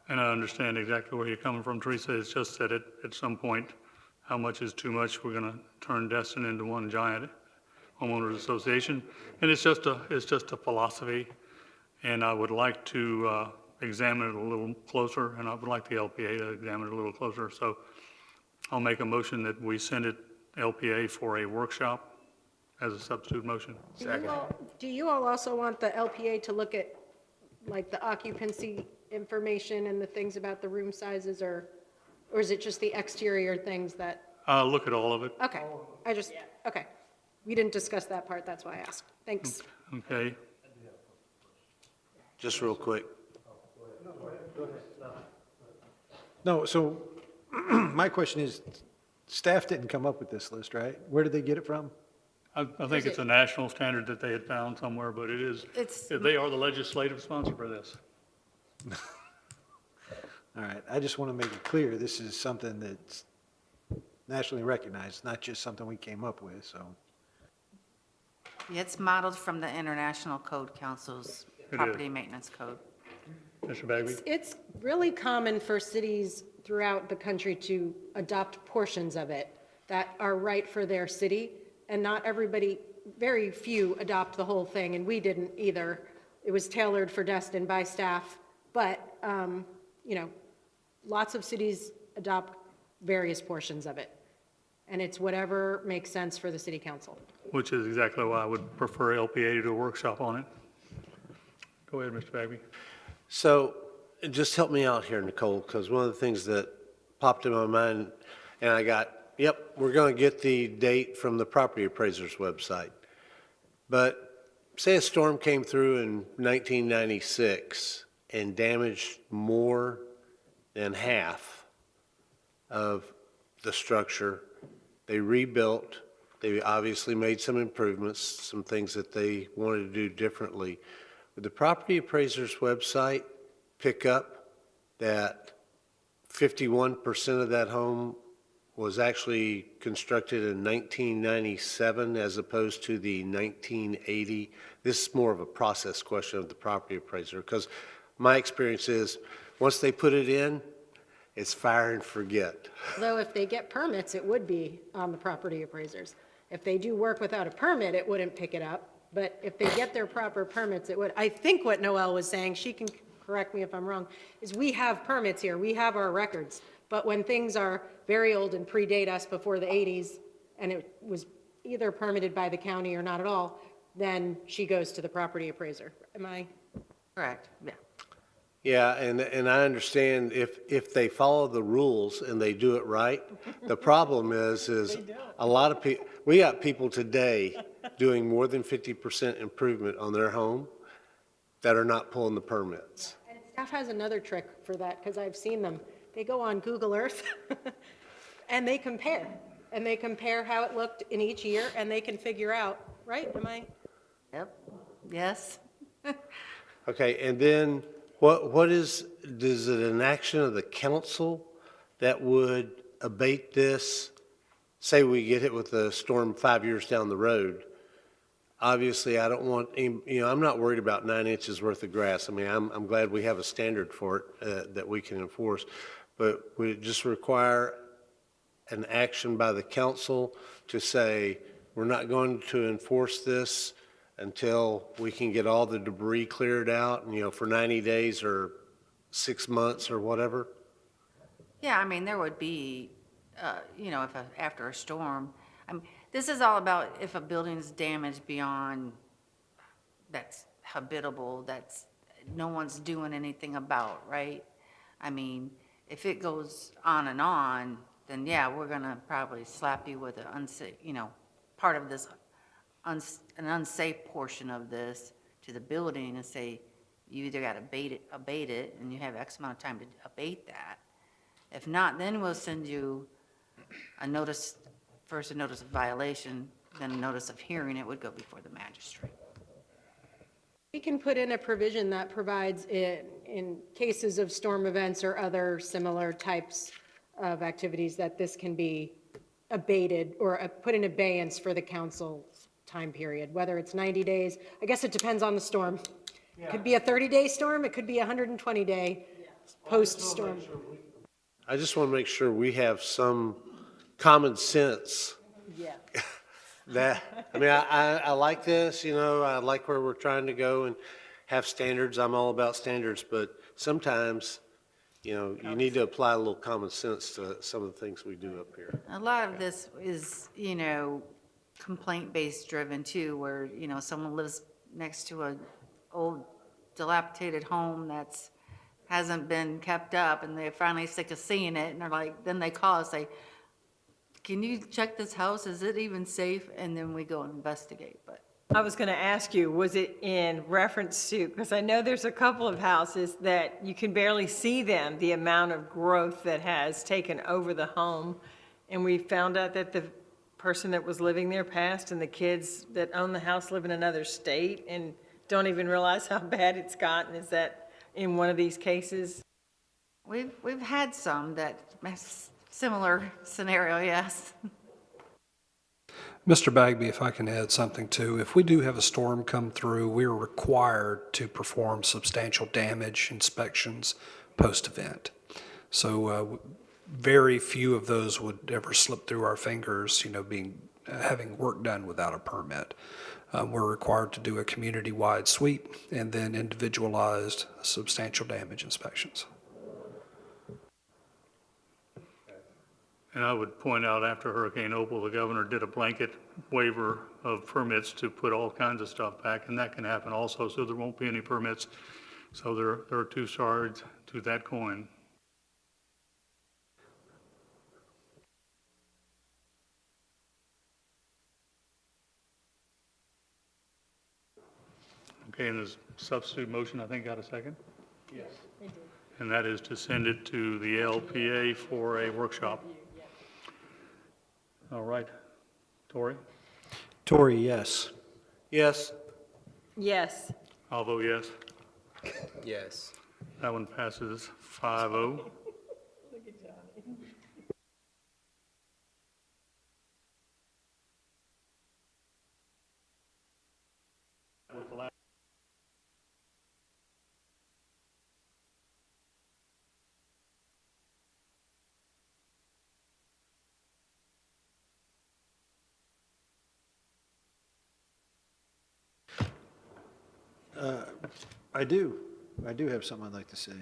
And I understand exactly where you're coming from, Teresa. It's just that at some point, how much is too much? We're going to turn Destin into one giant homeowners association. And it's just a philosophy. And I would like to examine it a little closer, and I would like the LPA to examine it a little closer. So I'll make a motion that we send it LPA for a workshop as a substitute motion. Do you all also want the LPA to look at like the occupancy information and the things about the room sizes, or is it just the exterior things that? Look at all of it. Okay, okay. We didn't discuss that part, that's why I asked. Thanks. Okay. Just real quick. No, so my question is, staff didn't come up with this list, right? Where did they get it from? I think it's a national standard that they had found somewhere, but they are the legislative sponsor for this. All right, I just want to make it clear, this is something that's nationally recognized, not just something we came up with, so. It's modeled from the International Code Council's It Property is. Maintenance Code. Mr. Bagby? It's really common for cities throughout the country to adopt portions of it that are right for their city, and not everybody, very few adopt the whole thing, and we didn't either. It was tailored for Destin by staff, but, you know, lots of cities adopt various portions of it, and it's whatever makes sense for the city council. Which is exactly why I would prefer LPA to do a workshop on it. Go ahead, Mr. Bagby. So just help me out here, Nicole, because one of the things that popped in my mind, and I got, yep, we're going to get the date from the property appraiser's website. But say a storm came through in 1996 and damaged more than half of the structure. They rebuilt. They obviously made some improvements, some things that they wanted to do differently. Would the property appraiser's website pick up that 51% of that home was actually constructed in 1997 as opposed to the 1980? This is more of a process question of the property appraiser, because my experience is once they put it in, it's fire and forget. Though if they get permits, it would be on the property appraisers. If they do work without a permit, it wouldn't pick it up. But if they get their proper permits, it would. I think what Noelle was saying, she can correct me if I'm wrong, is we have permits here, we have our records. But when things are very old and predate us before the 80s, and it was either permitted by the county or not at all, then she goes to the property appraiser. Am I? Correct, yeah. Yeah, and I understand if they follow the rules and they do it right. The problem is a lot of people, we got people today doing more than 50% improvement on their home that are not pulling the permits. And staff has another trick for that, because I've seen them. They go on Google Earth and they compare. And they compare how it looked in each year, and they can figure out, right? Am I? Yep, yes. Okay, and then is it an action of the council that would abate this? Say we get hit with a storm 5 years down the road. Obviously, I don't want, I'm not worried about 9 inches worth of grass. I mean, I'm glad we have a standard for it that we can enforce. But would it just require an action by the council to say, we're not going to enforce this until we can get all the debris cleared out, for 90 days or 6 months or whatever? Yeah, I mean, there would be, after a storm, this is all about if a building is damaged beyond that's habitable, that's no one's doing anything about, right? I mean, if it goes on, then yeah, we're gonna probably slap you with an unsafe, part of this, an unsafe portion of this to the building and say, you either gotta abate it, and you have X amount of time to abate that. If not, then we'll send you a notice, first a notice of violation, then a notice of hearing. It would go before the magistrate. We can put in a provision that provides in cases of storm events or other similar types of activities that this can be abated or put in abeyance for the council's time period, whether it's 90 days. I guess it depends on the storm. It could be a 30-day storm. It could be a 120-day post-storm. I just want to make sure we have some common sense. Yeah. I like this, I like where we're trying to go and have standards. I'm all about standards, but sometimes, you need to apply a little common sense to some of the things we do up here. A lot of this is, complaint-based driven too, where, someone lives next to an old dilapidated home that's hasn't been kept up, and they're finally sick of seeing it, and they're like, then they call and say, can you check this house? Is it even safe? And then we go and investigate, but. I was going to ask you, was it in reference to, because I know there's a couple of houses that you can barely see them, the amount of growth that has taken over the home. And we found out that the person that was living there passed, and the kids that own the house live in another state and don't even realize how bad it's gotten. Is that in one of these cases? We've had some that, similar scenario, yes. Mr. Bagby, if I can add something too, if we do have a storm come through, we're required to perform substantial damage inspections post-event. So very few of those would ever slip through our fingers, having work done without a permit. We're required to do a community-wide sweep and then individualized substantial damage inspections. And I would point out, after Hurricane Opal, the governor did a blanket waiver of permits to put all kinds of stuff back, and that can happen also, so there won't be any permits. So there are two sides to that coin. Okay, and this substitute motion, I think, got a second? Yes. And that is to send it to the LPA for a workshop. All right. Tori? Tory, yes. Yes. Yes. I'll vote yes. Yes. That one passes 5-0. I do have something I'd like to say.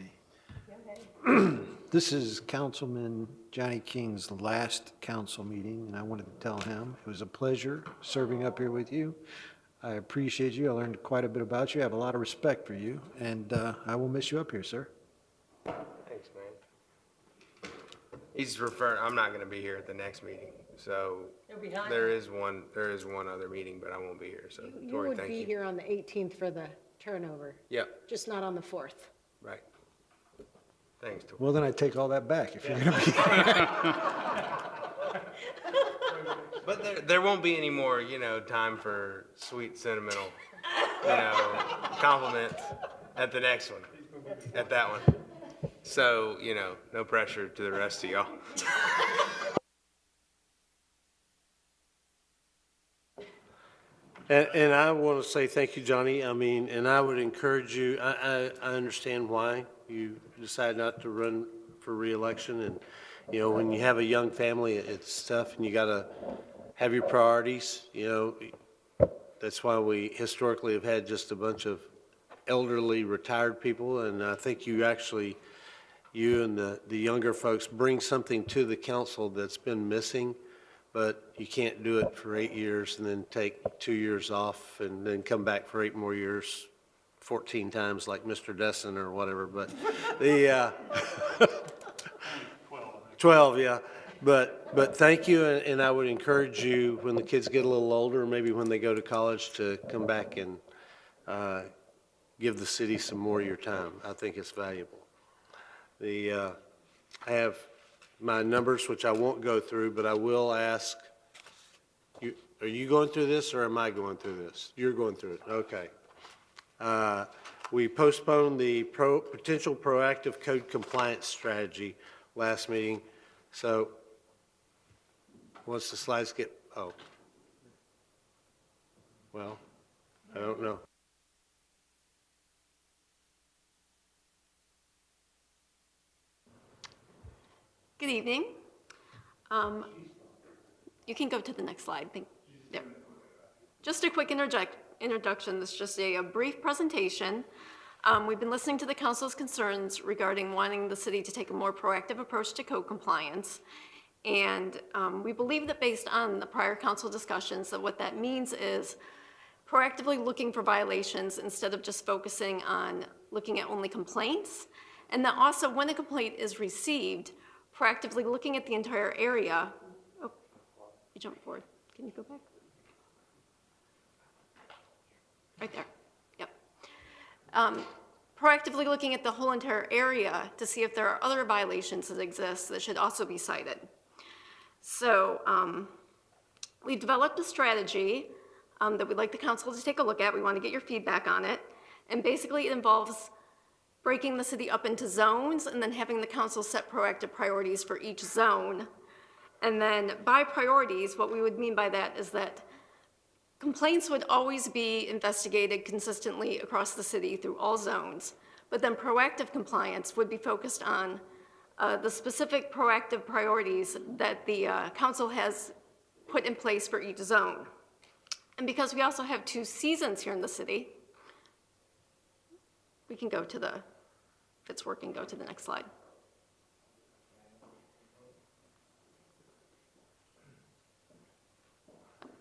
This is Councilman Johnny King's last council meeting, and I wanted to tell him it was a pleasure serving up here with you. I appreciate you. I learned quite a bit about you. I have a lot of respect for you, and I will miss you up here, sir. Thanks, man. He's referring, I'm not going to be here at the next meeting, so there is one other meeting, but I won't be here, so You Tori, would thank be you. here on the 18th for the turnover, Yep, just not on the 4th. right. Thanks, Tori. Well, then I take all that back if you're going to be. But there won't be any more, time for sweet, sentimental, compliments at the next one, at that one. So, no pressure to the rest of y'all. And I want to say thank you, Johnny. I mean, and I would encourage you, I understand why you decide not to run for reelection. And, when you have a young family, it's tough and you got to have your priorities, That's why we historically have had just a bunch of elderly retired people. And I think you and the younger folks bring something to the council that's been missing. But you can't do it for 8 years and then take 2 years off and then come back for 8 more years, 14 times like Mr. Desson or whatever. But the 12, yeah. But thank you, and I would encourage you when the kids get a little older, maybe when they go to college, to come back and give the city some more of your time. I think it's valuable. I have my numbers, which I won't go through, but I will ask, are you going through this or am I going through this? You're going through it, okay. We postponed the potential proactive code compliance strategy last meeting. So once the slides get, well, I don't know. Good evening. You can go to the next slide. There. Just a quick introduction. This is just a brief presentation. We've been listening to the council's concerns regarding wanting the city to take a more proactive approach to code compliance. And we believe that based on the prior council discussions, that what that means is proactively looking for violations instead of just focusing on looking at only complaints. And that also when a complaint is received, proactively looking at the entire area. Oh, you jumped forward. Can you go back? Right there. Yep. Proactively looking at the whole entire area to see if there are other violations that exist that should also be cited. So we've developed a strategy that we'd like the council to take a look at. We want to get your feedback on it. And basically it involves breaking the city up into zones and then having the council set proactive priorities for each zone. And then by priorities, what we would mean by that is that complaints would always be investigated consistently across the city through all zones, but then proactive compliance would be focused on the specific proactive priorities that the council has put in place for each zone. And because we also have 2 seasons here in the city, we can go to the, if it's working, go to the next slide.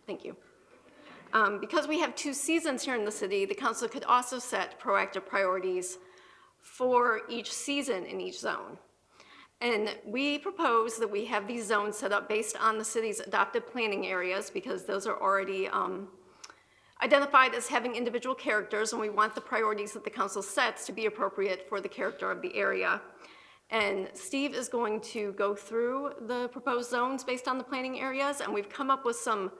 Thank you. Because we have 2 seasons here in the city, the council could also set proactive priorities for each season in each zone. And we propose that we have these zones set up based on the city's adopted planning areas, because those are already identified as having individual characters, and we want the priorities that the council sets to be appropriate for the character of the area. And Steve is going to go through the proposed zones based on the planning areas, and we've come up with some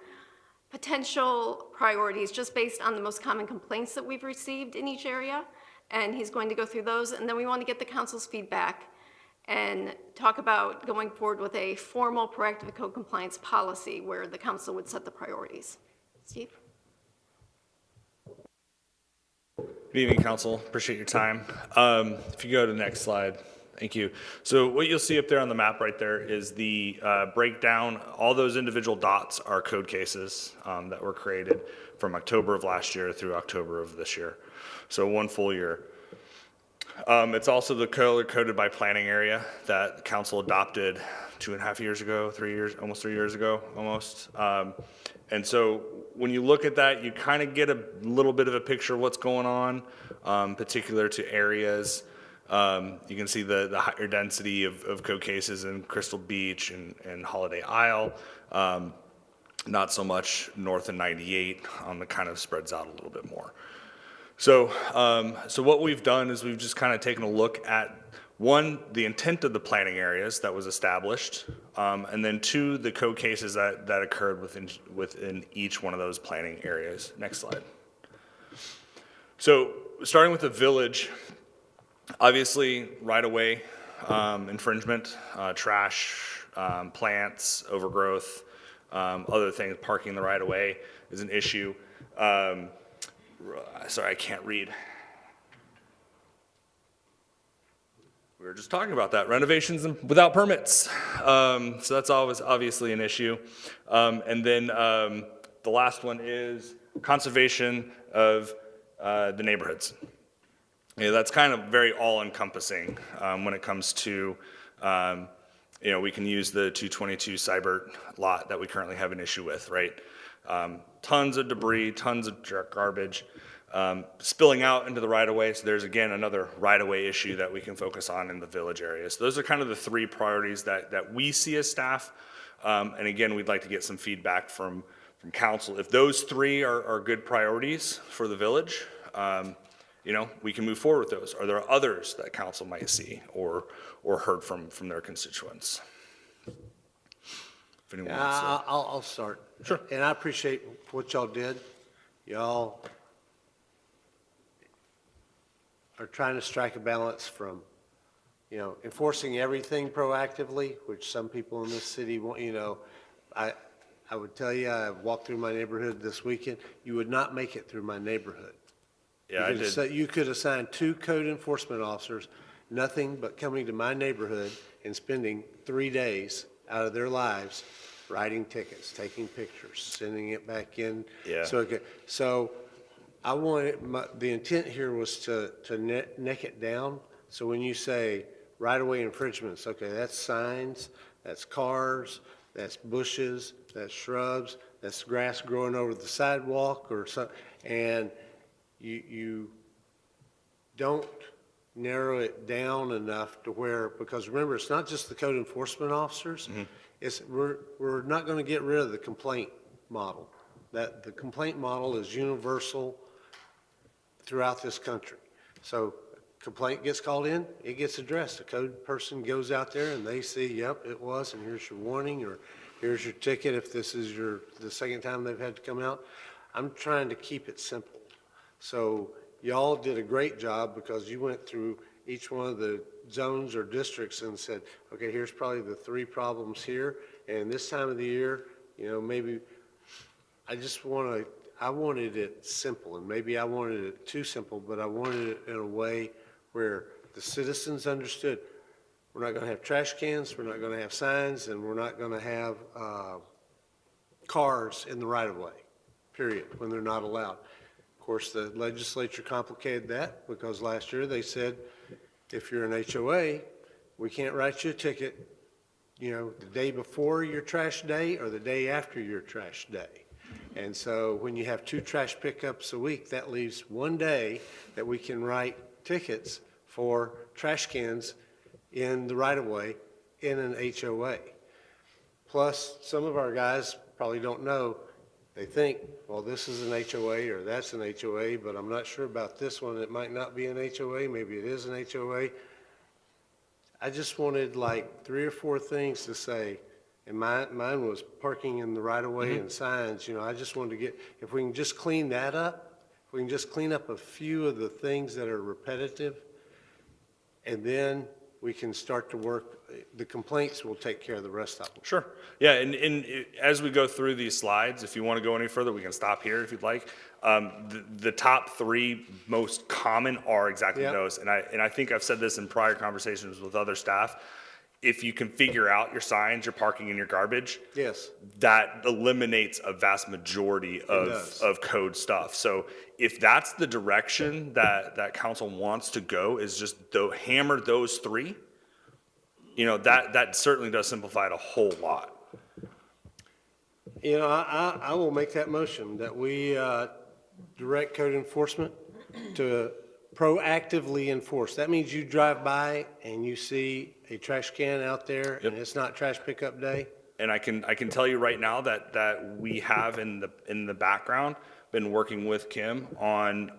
potential priorities just based on the most common complaints that we've received in each area. And he's going to go through those, and then we want to get the council's feedback and talk about going forward with a formal proactive code compliance policy where the council would set the priorities. Steve? Good evening, Council. Appreciate your time. If you go to the next slide. Thank you. So what you'll see up there on the map right there is the breakdown. All those individual dots are code cases that were created from October of last year through October of this year. So 1 full year. It's also the color coded by planning area that the council adopted 2.5 years ago, 3 years, almost 3 years ago, almost. And so when you look at that, you kind of get a little bit of a picture of what's going on, particular to areas. You can see the higher density of code cases in Crystal Beach and Holiday Isle. Not so much north of 98, that kind of spreads out a little bit more. So, so what we've done is we've just kind of taken a look at, 1, the intent of the planning areas that was established, and then 2, the code cases that occurred within each one of those planning areas. Next slide. So starting with the village, obviously right-of-way infringement, trash, plants, overgrowth, other things, parking the right-of-way is an issue. Sorry, I can't read. We were just talking about that, renovations without permits. So that's always obviously an issue. And then the last one is conservation of the neighborhoods. That's kind of very all-encompassing when it comes to, we can use the 222 Cybert lot that we currently have an issue with, right? Tons of debris, tons of garbage, spilling out into the right-of-way. So there's, again, another right-of-way issue that we can focus on in the village area. So those are kind of the 3 priorities that we see as staff. And again, we'd like to get some feedback from council. If those 3 are good priorities for the village, we can move forward with those. Are there others that council might see or heard from their constituents? If anyone wants to. I'll start. Sure. And I appreciate what y'all did. Y'all are trying to strike a balance from, enforcing everything proactively, which some people in this city want, I would tell you, I walked through my neighborhood this weekend. You would not make it through my neighborhood. Yeah, I did. You could assign 2 code enforcement officers, nothing but coming to my neighborhood and spending 3 days out of their lives writing tickets, taking pictures, sending it back in. Yeah. So I wanted, the intent here was to neck it down. So when you say right-of-way infringements, okay, that's signs, that's cars, that's bushes, that's shrubs, that's grass growing over the sidewalk or something. And you don't narrow it down enough to where, because remember, it's not just the code enforcement officers. Mm-hmm. We're not going to get rid of the complaint model. That the complaint model is universal throughout this country. So complaint gets called in, it gets addressed. The code person goes out there and they see, yep, it was, and here's your warning, or here's your ticket if this is the second time they've had to come out. I'm trying to keep it simple. So y'all did a great job because you went through each one of the zones or districts and said, okay, here's probably the 3 problems here. And this time of the year, maybe I wanted it simple, and maybe I wanted it too simple, but I wanted it in a way where the citizens understood we're not going to have trash cans, we're not going to have signs, and we're not going to have cars in the right-of-way, period, when they're not allowed. Of course, the legislature complicated that because last year they said, if you're an HOA, we can't write you a ticket, the day before your trash day or the day after your trash day. And so when you have 2 trash pickups a week, that leaves 1 day that we can write tickets for trash cans in the right-of-way in an HOA. Plus, some of our guys probably don't know, they think, well, this is an HOA or that's an HOA, but I'm not sure about this one. It might not be an HOA, maybe it is an HOA. I just wanted like 3 or 4 things to say, and mine was parking in the right-of-way and signs. I just wanted to get, if we can just clean that up, if we can just clean up a few of the things that are repetitive, and then we can start to work, the complaints will take care of the rest of them. Sure. Yeah, and as we go through these slides, if you want to go any further, we can stop here if you'd like. The top 3 most common are exactly Yep. those. And I think I've said this in prior conversations with other staff. If you can figure out your signs, your parking, and your garbage, Yes. that eliminates a vast majority does. of code stuff. So if that's the direction that council wants to go, is just hammer those 3, that certainly does simplify it a whole lot. I will make that motion that we direct code enforcement to proactively enforce. That means you drive by and you see a trash can out there and it's not trash pickup day. And I can tell you right now that we have in the background been working with Kim on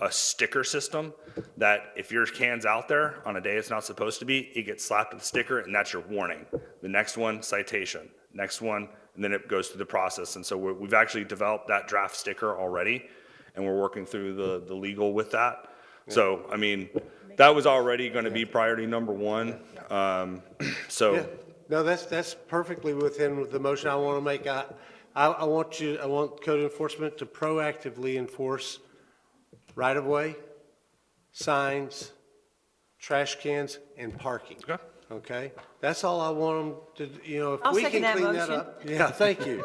a sticker system that if your can's out there on a day it's not supposed to be, it gets slapped with a sticker and that's your warning. The next one, citation. Next one, and then it goes through the process. And so we've actually developed that draft sticker already, and we're working through the legal with that. So, I mean, that was already going to be priority number 1. So. Yeah. No, that's perfectly within the motion I want to make. I want code enforcement to proactively enforce right-of-way, signs, trash cans, and parking. Okay? That's all I want them to, if I'll we second can that clean that motion. up. Yeah, thank you.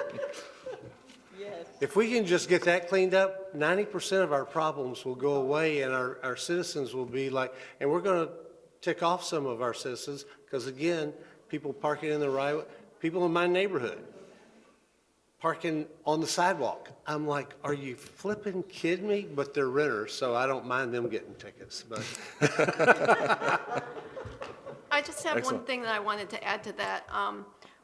Yes. If we can just get that cleaned up, 90% of our problems will go away and our citizens will be like, and we're going to tick off some of our citizens because again, people parking in the right, people in my neighborhood parking on the sidewalk. I'm like, are you flipping kidding me? But they're renters, so I don't mind them getting tickets, but. I just have one Excellent. thing that I wanted to add to that.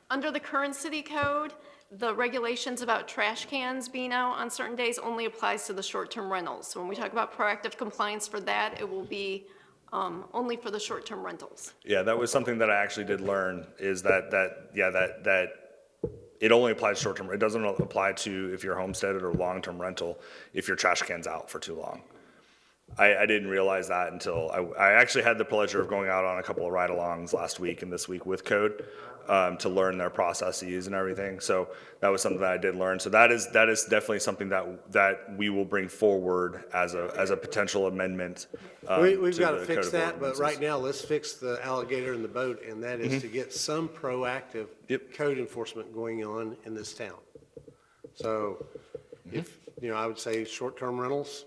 Under the current city code, the regulations about trash cans being out on certain days only applies to the short-term rentals. So when we talk about proactive compliance for that, it will be only for the short-term rentals. Yeah, that was something that I actually did learn, is that it only applies to short-term. It doesn't apply to if you're homesteaded or long-term rental, if your trash can's out for too long. I didn't realize that until I actually had the pleasure of going out on a couple of ride-alongs last week and this week with code to learn their processes and everything. So that was something that I did learn. So that is definitely something that we will bring forward as a potential amendment. We've got to the fix code of that, but ordinances. right now, let's fix the alligator in the boat, and that is to get some proactive code enforcement going on in this town. So if, I would say short-term rentals,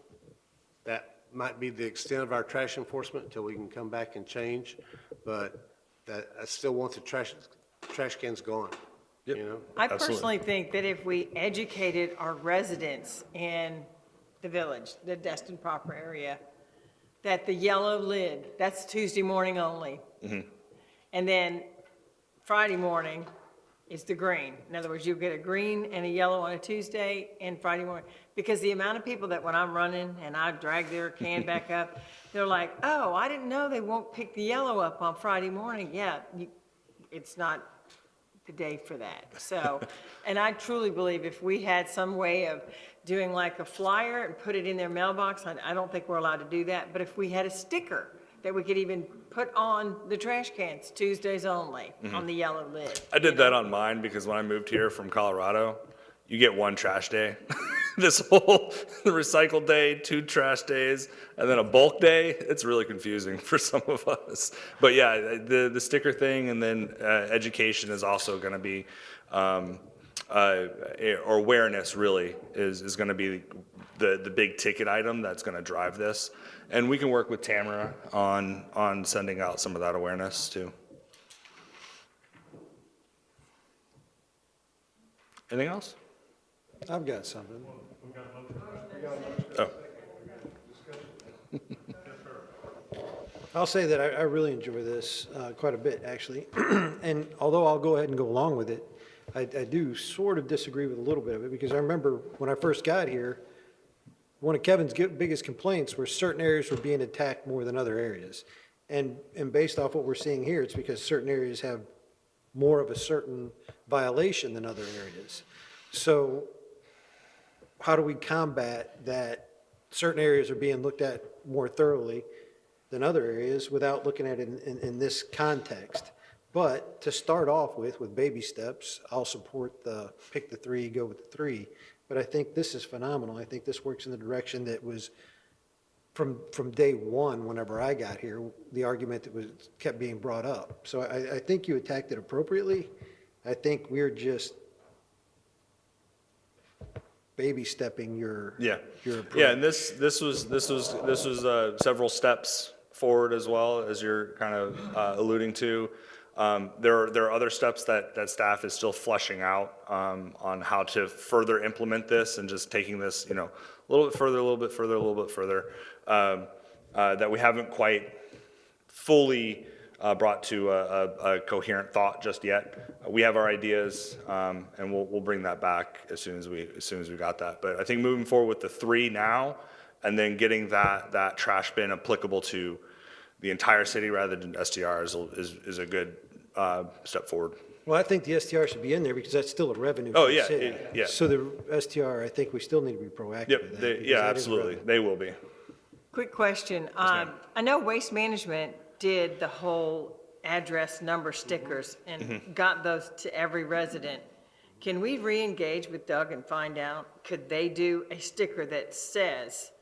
that might be the extent of our trash enforcement until we can come back and change, but that, I still want the trash cans gone, I personally think that if we educated our residents in the village, the Destin proper area, that the yellow lid, that's Tuesday morning only. And then Friday morning is the green. In other words, you get a green and a yellow on a Tuesday and Friday morning. Because the amount of people that when I'm running and I drag their can back up, they're like, oh, I didn't know they won't pick the yellow up on Friday morning. Yeah, it's not the day for that. So, and I truly believe if we had some way of doing like a flyer and put it in their mailbox, I don't think we're allowed to do that, but if we had a sticker that we could even put on the trash cans, Tuesdays only, on the yellow lid. I did that on mine because when I moved here from Colorado, you get one trash day. this whole recycle day, 2 trash days, and then a bulk day. It's really confusing for some of us. But yeah, the sticker thing and then education is also going to be, or awareness really is going to be the big ticket item that's going to drive this. And we can work with Tamara on sending out some of that awareness too. Anything else? I've got something. Oh. I'll say that I really enjoy this quite a bit, actually. And although I'll go ahead and go along with it, I do sort of disagree with a little bit of it, because I remember when I first got here, one of Kevin's biggest complaints were certain areas were being attacked more than other areas. And based off what we're seeing here, it's because certain areas have more of a certain violation than other areas. So how do we combat that certain areas are being looked at more thoroughly than other areas without looking at it in this context? But to start off with baby steps, I'll support the pick the 3, go with the 3. But I think this is phenomenal. I think this works in the direction that was from day one, whenever I got here, the argument that was kept being brought up. So I think you attacked it appropriately. I think we're just baby stepping your approach. Yeah, and this was several steps forward as well, as you're kind of alluding to. There are other steps that staff is still fleshing out on how to further implement this, and just taking this, a little bit further, that we haven't quite fully brought to a coherent thought just yet. We have our ideas, and we'll bring that back as soon as we got that. But I think moving forward with the 3 now, and then getting that trash bin applicable to the entire city rather than STR is a good step forward. Well, I think the STR should be in there because that's still a revenue Oh, for the yeah, city. yeah. So the STR, I think we still need to be proactive Yep, with that. because yeah, that is absolutely, revenue. they will be. Quick question. I know Waste Management did the whole address number stickers and got those to every resident. Can we re-engage with Doug and find out, could they do a sticker that says,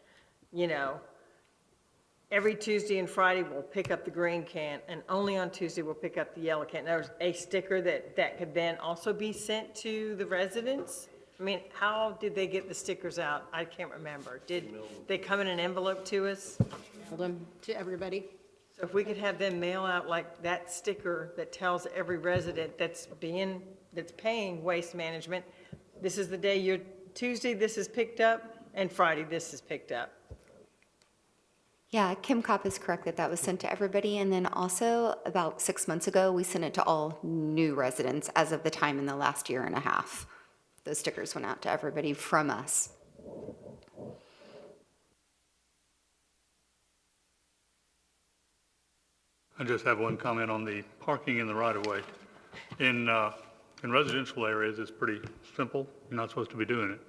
every Tuesday and Friday we'll pick up the green can, and only on Tuesday we'll pick up the yellow can? There's a sticker that could then also be sent to the residents? I mean, how did they get the stickers out? I can't remember. Did they come in an envelope to us? Mailed them to everybody. So if we could have them mail out like that sticker that tells every resident that's paying Waste Management, this is the day Tuesday this is picked up, and Friday this is picked up. Yeah, Kim Kopp is correct that was sent to everybody. And then also about 6 months ago, we sent it to all new residents as of the time in the last year and a half. Those stickers went out to everybody from us. I just have one comment on the parking in the right-of-way. In residential areas, it's pretty simple. You're not supposed to be doing it.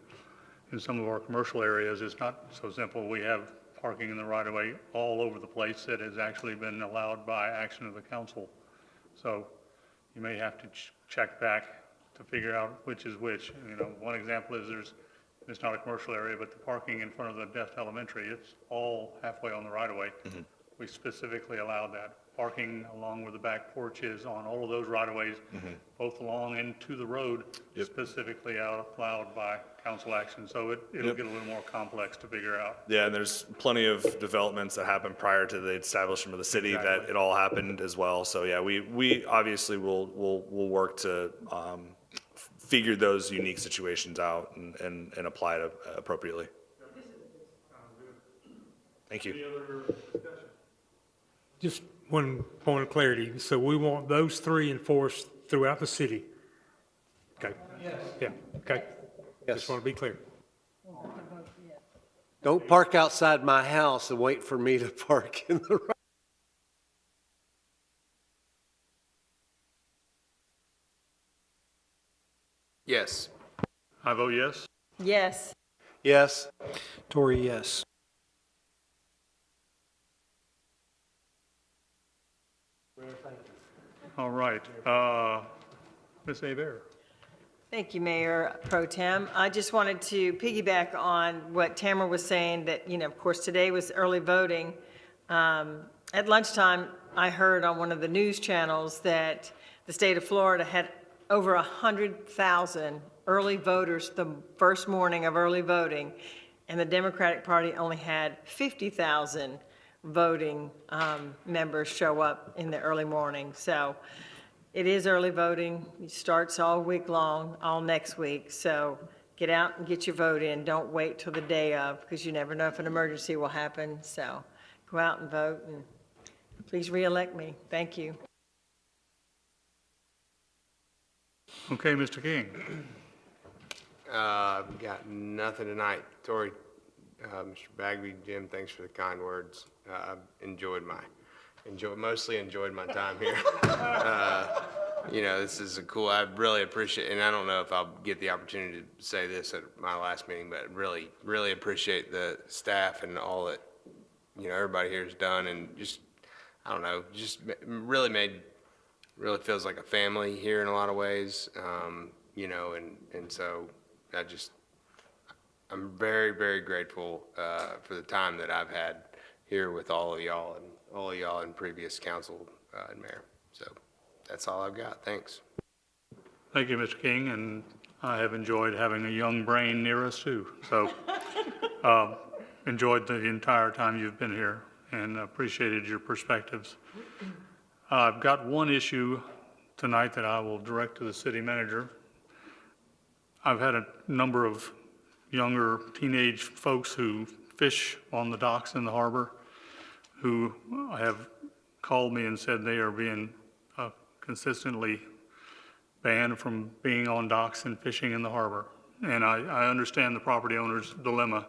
In some of our commercial areas, it's not so simple. We have parking in the right-of-way all over the place that has actually been allowed by action of the council. So you may have to check back to figure out which is which. One example is it's not a commercial area, but the parking in front of the Dest Elementary, it's all halfway on the right-of-way. We specifically allowed that. Parking along where the back porch is on all of those right-of-ways, both along and to the road, specifically allowed by council action. So it'll get a little more complex to figure out. Yeah, and there's plenty of developments that happened prior to the establishment of the city that it all happened as well. So yeah, we obviously will work to figure those unique situations out and apply it appropriately. Thank you. Just one point of clarity. So we want those 3 enforced throughout the city? Okay. Yes. Yeah, okay. Just want to be clear. Don't park outside my house and wait for me to park in the right. Yes. I vote yes. Yes. Yes. Tory, yes. All right. Ms. Hebert. Thank you, Mayor Pro Tem. I just wanted to piggyback on what Tamara was saying, that, of course, today was early voting. At lunchtime, I heard on one of the news channels that the state of Florida had over 100,000 early voters the first morning of early voting, and the Democratic Party only had 50,000 voting members show up in the early morning. So it is early voting. It starts all week long, all next week. So get out and get your vote in. Don't wait till the day of, because you never know if an emergency will happen. So go out and vote, and please reelect me. Thank you. Okay, Mr. King. Got nothing tonight. Tori, Mr. Bagby, Jim, thanks for the kind words. Mostly enjoyed my time here. This is I really appreciate, and I don't know if I'll get the opportunity to say this at my last meeting, but really, really appreciate the staff and all that, everybody here has done, and really feels like a family here in a lot of ways, and so I'm very, very grateful for the time that I've had here with all of y'all in previous council and mayor. So that's all I've got. Thanks. Thank you, Mr. King, and I have enjoyed having a young brain near us too. So enjoyed the entire time you've been here and appreciated your perspectives. I've got one issue tonight that I will direct to the city manager. I've had a number of younger teenage folks who fish on the docks in the harbor who have called me and said they are being consistently banned from being on docks and fishing in the harbor. And I understand the property owner's dilemma.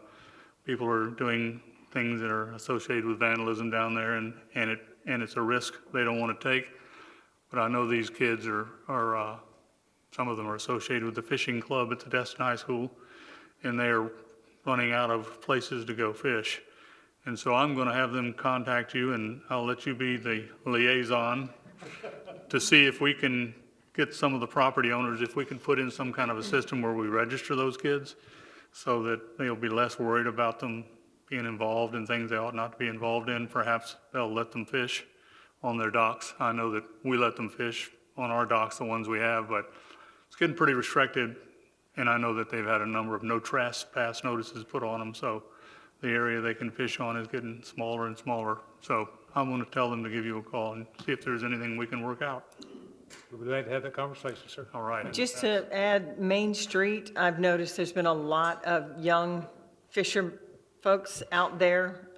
People are doing things that are associated with vandalism down there, and it's a risk they don't want to take. But I know these kids are some of them are associated with the fishing club at the Destin High School, and they are running out of places to go fish. And so I'm going to have them contact you, and I'll let you be the liaison to see if we can get some of the property owners, if we can put in some kind of a system where we register those kids so that they'll be less worried about them being involved in things they ought not to be involved in. Perhaps they'll let them fish on their docks. I know that we let them fish on our docks, the ones we have, but it's getting pretty restricted. And I know that they've had a number of no trespass notices put on them, so the area they can fish on is getting smaller and smaller. So I'm going to tell them to give you a call and see if there's anything we can work out. We'd like to have that conversation, sir. All right. Just to add, Main Street, I've noticed there's been a lot of young fisher folks out there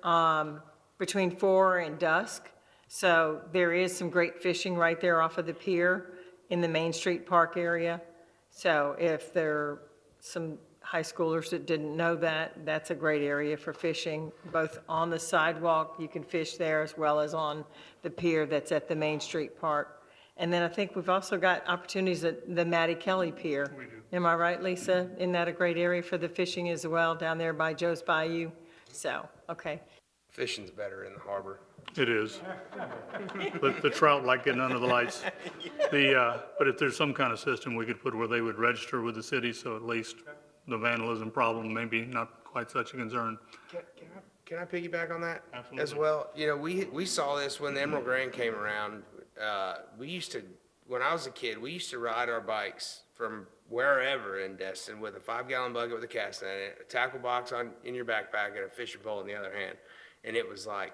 between 4 and dusk. So there is some great fishing right there off of the pier in the Main Street Park area. So if there are some high schoolers that didn't know that, that's a great area for fishing, both on the sidewalk, you can fish there, as well as on the pier that's at the Main Street Park. And then I think we've also got opportunities at the Mattie Kelly Pier. We do. Am I right, Lisa? Isn't that a great area for the fishing as well, down there by Joe's Bayou? So, okay. Fishing's better in the harbor. It is. But the trout like getting under the lights. But if there's some kind of system we could put where they would register with the city, so at least the vandalism problem maybe not quite such a concern. Can I piggyback on that? Absolutely. As well? We saw this when the Emerald Grand came around. When I was a kid, we used to ride our bikes from wherever in Destin with a 5-gallon bucket with a cast net in it, a tackle box in your backpack, and a fishing pole in the other hand. And it was like,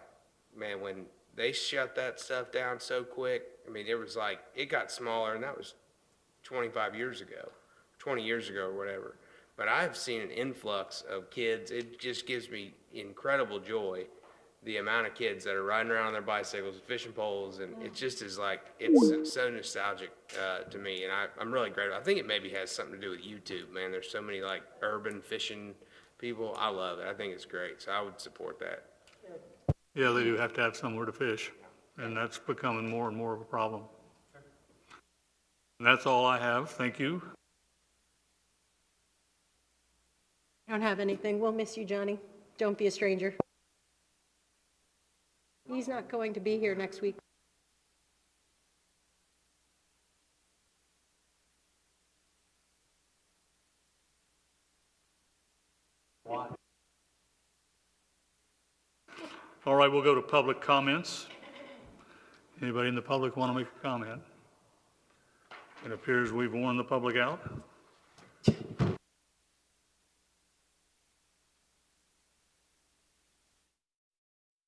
man, when they shut that stuff down so quick, it was like, it got smaller, and that was 25 years ago, 20 years ago or whatever. But I've seen an influx of kids. It just gives me incredible joy, the amount of kids that are riding around on their bicycles, fishing poles, and it just is like, it's so nostalgic to me, and I'm really grateful. I think it maybe has something to do with YouTube, man. There's so many like urban fishing people. I love it. I think it's great, so I would support that. Yeah, they do have to have somewhere to fish, and that's becoming more and more of a problem. And that's all I have. Thank you. I don't have anything. We'll miss you, Johnny. Don't be a stranger. He's not going to be here next week. All right, we'll go to public comments. Anybody in the public want to make a comment? It appears we've worn the public out.